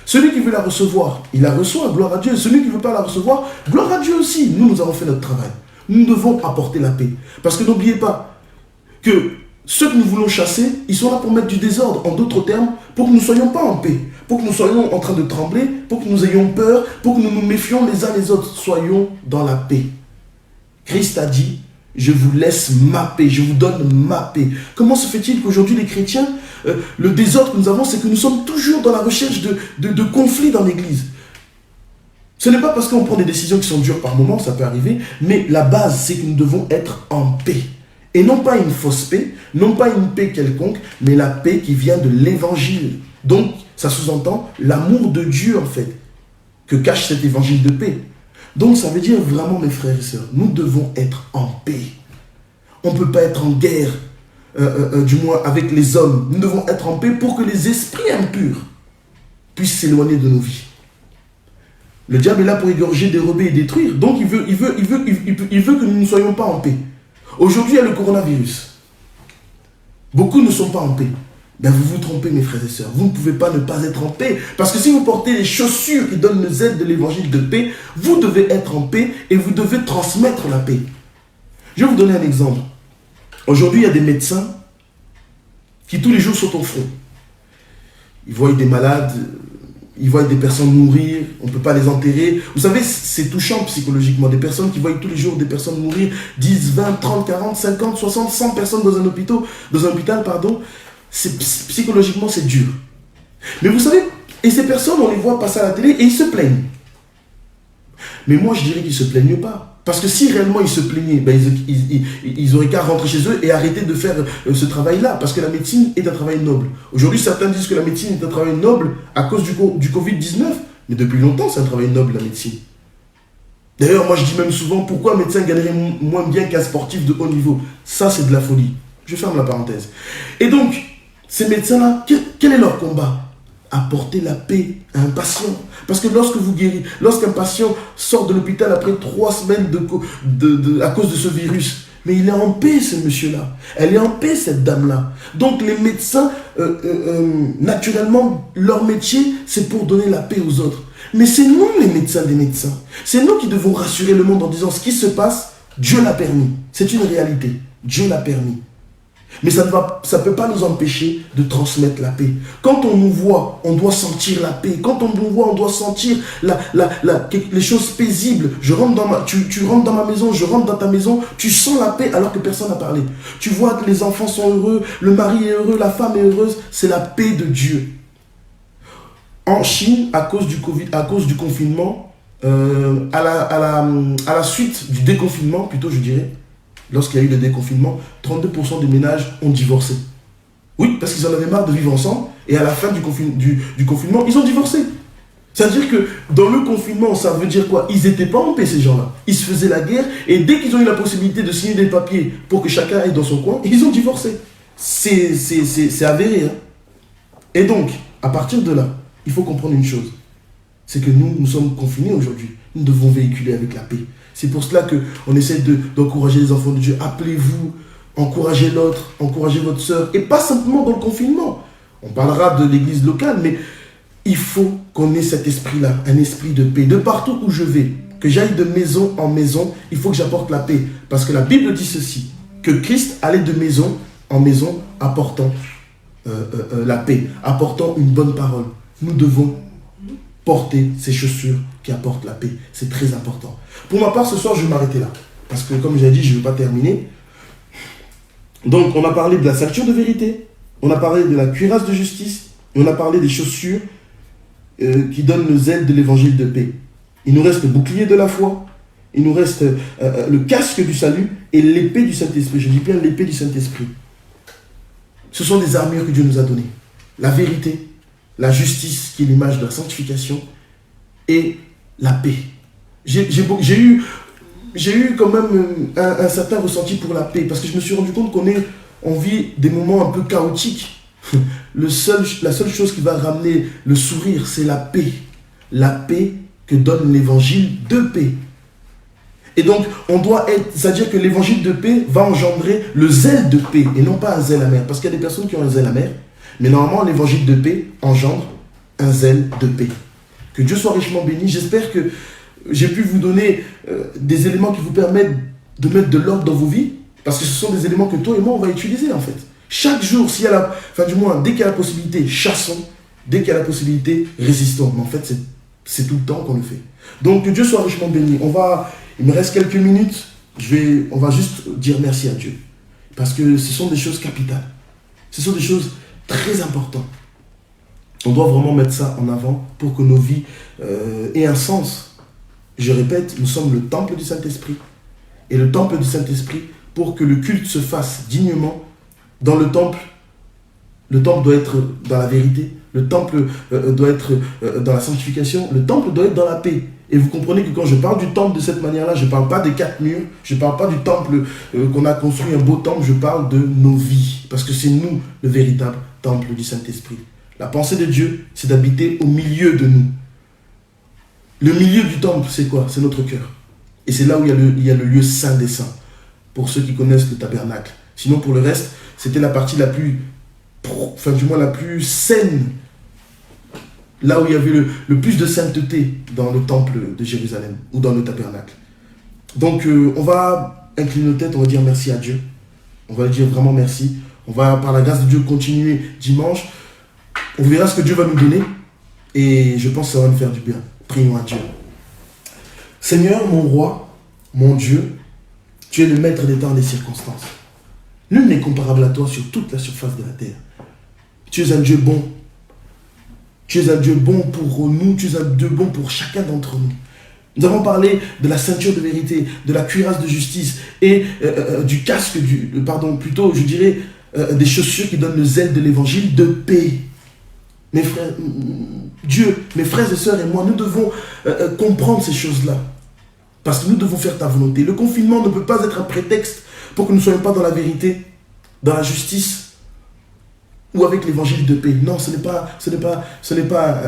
Celui qui veut la recevoir, il la reçoit, gloire à Dieu. Celui qui ne veut pas la recevoir, gloire à Dieu aussi. Nous avons fait notre travail. Nous devons apporter la paix. Parce que n'oubliez pas que ceux que nous voulons chasser, ils sont là pour mettre du désordre. En d'autres termes, pour que nous ne soyons pas en paix. Pour que nous soyons en train de trembler, pour que nous ayons peur, pour que nous nous méfions les uns les autres. Soyons dans la paix. Christ a dit, je vous laisse ma paix, je vous donne ma paix. Comment se fait-il qu'aujourd'hui les chrétiens, le désordre que nous avons, c'est que nous sommes toujours dans la recherche de conflits dans l'église. Ce n'est pas parce qu'on prend des décisions qui sont dures par moments, ça peut arriver, mais la base, c'est que nous devons être en paix. Et non pas une fausse paix, non pas une paix quelconque, mais la paix qui vient de l'évangile. Donc, ça sous-entend l'amour de Dieu, en fait, que cache cet évangile de paix. Donc, ça veut dire vraiment, mes frères et sœurs, nous devons être en paix. On ne peut pas être en guerre, du moins avec les hommes. Nous devons être en paix pour que les esprits impurs puissent s'éloigner de nos vies. Le diable est là pour égorger, dérober et détruire. Donc, il veut que nous ne soyons pas en paix. Aujourd'hui, il y a le coronavirus. Beaucoup ne sont pas en paix. Ben, vous vous trompez, mes frères et sœurs. Vous ne pouvez pas ne pas être en paix. Parce que si vous portez les chaussures qui donnent le zèle de l'évangile de paix, vous devez être en paix et vous devez transmettre la paix. Je vais vous donner un exemple. Aujourd'hui, il y a des médecins qui tous les jours sont au front. Ils voient des malades, ils voient des personnes mourir, on ne peut pas les enterrer. Vous savez, c'est touchant psychologiquement. Des personnes qui voient tous les jours des personnes mourir, 10, 20, 30, 40, 50, 60, 100 personnes dans un hôpital, psychologiquement, c'est dur. Mais vous savez, et ces personnes, on les voit passer à la télé et ils se plaignent. Mais moi, je dirais qu'ils ne se plaignent pas. Parce que si réellement ils se plaignaient, ben ils auraient qu'à rentrer chez eux et arrêter de faire ce travail-là. Parce que la médecine est un travail noble. Aujourd'hui, certains disent que la médecine est un travail noble à cause du Covid-19. Mais depuis longtemps, c'est un travail noble, la médecine. D'ailleurs, moi, je dis même souvent, pourquoi un médecin gagnerait moins bien qu'un sportif de haut niveau? Ça, c'est de la folie. Je ferme la parenthèse. Et donc, ces médecins-là, quel est leur combat? Apporter la paix à un patient. Parce que lorsqu'un patient sort de l'hôpital après 3 semaines à cause de ce virus, mais il est en paix, ce monsieur-là. Elle est en paix, cette dame-là. Donc les médecins, naturellement, leur métier, c'est pour donner la paix aux autres. Mais c'est nous, les médecins des médecins. C'est nous qui devons rassurer le monde en disant ce qui se passe, Dieu l'a permis. C'est une réalité. Dieu l'a permis. Mais ça ne peut pas nous empêcher de transmettre la paix. Quand on nous voit, on doit sentir la paix. Quand on nous voit, on doit sentir les choses paisibles. Tu rentres dans ma maison, je rentre dans ta maison, tu sens la paix alors que personne n'a parlé. Tu vois que les enfants sont heureux, le mari est heureux, la femme est heureuse. C'est la paix de Dieu. En Chine, à cause du confinement, à la suite du déconfinement, plutôt je dirais, lorsqu'il y a eu le déconfinement, 32% des ménages ont divorcé. Oui, parce qu'ils en avaient marre de vivre ensemble, et à la fin du confinement, ils ont divorcé. C'est-à-dire que dans le confinement, ça veut dire quoi? Ils n'étaient pas en paix, ces gens-là. Ils se faisaient la guerre, et dès qu'ils ont eu la possibilité de signer des papiers pour que chacun aille dans son coin, ils ont divorcé. C'est avéré. Hein? Et donc, à partir de là, il faut comprendre une chose. C'est que nous sommes confinés aujourd'hui. Nous devons véhiculer avec la paix. C'est pour cela qu'on essaie d'encourager les enfants de Dieu. Appelez-vous, encouragez l'autre, encouragez votre soeur. Et pas simplement dans le confinement. On parlera de l'église locale, mais il faut qu'on ait cet esprit-là, un esprit de paix. De partout où je vais, que j'aille de maison en maison, il faut que j'apporte la paix. Parce que la Bible dit ceci, que Christ allait de maison en maison apportant la paix, apportant une bonne parole. Nous devons porter ces chaussures qui apportent la paix. C'est très important. Pour ma part, ce soir, je vais m'arrêter là. Parce que, comme j'ai dit, je ne vais pas terminer. Donc, on a parlé de la ceinture de vérité. On a parlé de la cuirasse de justice. Et on a parlé des chaussures qui donnent le zèle de l'évangile de paix. Il nous reste le bouclier de la foi. Il nous reste le casque du salut et l'épée du Saint-Esprit. Je dis bien l'épée du Saint-Esprit. Ce sont des armures que Dieu nous a données. La vérité, la justice qui est l'image de la sanctification et la paix. J'ai eu quand même un certain ressenti pour la paix parce que je me suis rendu compte on vit des moments un peu chaotiques. La seule chose qui va ramener le sourire, c'est la paix. La paix que donne l'évangile de paix. Et donc, c'est-à-dire que l'évangile de paix va engendrer le zèle de paix et non pas un zèle amer. Parce qu'il y a des personnes qui ont un zèle amer, mais normalement, l'évangile de paix engendre un zèle de paix. Que Dieu soit richement béni. J'espère que j'ai pu vous donner des éléments qui vous permettent de mettre de l'ordre dans vos vies. Parce que ce sont des éléments que toi et moi, on va utiliser en fait. Chaque jour, dès qu'il y a la possibilité, chassons. Dès qu'il y a la possibilité, résistons. Mais en fait, c'est tout le temps qu'on le fait. Donc, que Dieu soit richement béni. Il me reste quelques minutes. On va juste dire merci à Dieu. Parce que ce sont des choses capitales. Ce sont des choses très importantes. On doit vraiment mettre ça en avant pour que nos vies aient un sens. Je répète, nous sommes le temple du Saint-Esprit. Et le temple du Saint-Esprit, pour que le culte se fasse dignement, dans le temple doit être dans la vérité, le temple doit être dans la sanctification, le temple doit être dans la paix. Et vous comprenez que quand je parle du temple de cette manière-là, je ne parle pas des 4 murs, je ne parle pas du temple qu'on a construit, un beau temple, je parle de nos vies. Parce que c'est nous le véritable temple du Saint-Esprit. La pensée de Dieu, c'est d'habiter au milieu de nous. Le milieu du temple, c'est quoi? C'est notre cœur. Et c'est là où il y a le lieu saint des saints, pour ceux qui connaissent le tabernacle. Sinon, pour le reste, c'était la partie la plus saine, là où il y avait le plus de sainteté dans le temple de Jérusalem, ou dans le tabernacle. Donc, on va incliner nos têtes, on va dire merci à Dieu. On va dire vraiment merci. On va, par la grâce de Dieu, continuer dimanche. On verra ce que Dieu va nous donner. Et je pense que ça va nous faire du bien. Prions à Dieu. Seigneur, mon roi, mon Dieu, tu es le maître des temps et des circonstances. Nul n'est comparable à toi sur toute la surface de la terre. Tu es un Dieu bon. Tu es un Dieu bon pour nous, tu es un Dieu bon pour chacun d'entre nous. Nous avons parlé de la ceinture de vérité, de la cuirasse de justice et du casque, des chaussures qui donnent le zèle de l'évangile de paix. Mes frères, mes frères et sœurs et moi, nous devons comprendre ces choses-là. Parce que nous devons faire ta volonté. Le confinement ne peut pas être un prétexte pour que nous ne soyons pas dans la vérité, dans la justice ou avec l'évangile de paix. Non, ce n'est pas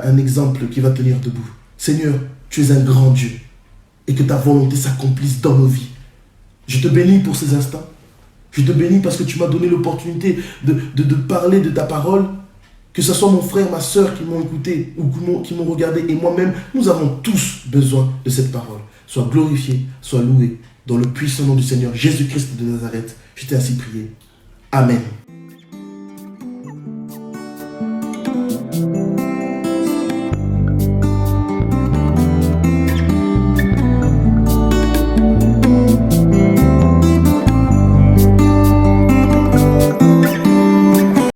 un exemple qui va tenir debout. Seigneur, tu es un grand Dieu et que ta volonté s'accomplisse dans nos vies. Je te bénis pour ces instants. Je te bénis parce que tu m'as donné l'opportunité de parler de ta parole. Que ce soit mon frère, ma soeur qui m'ont écouté ou qui m'ont regardé et moi-même, nous avons tous besoin de cette parole. Sois glorifié, sois loué dans le puissant nom du Seigneur Jésus-Christ de Nazareth. Je t'ai ainsi prié. Amen.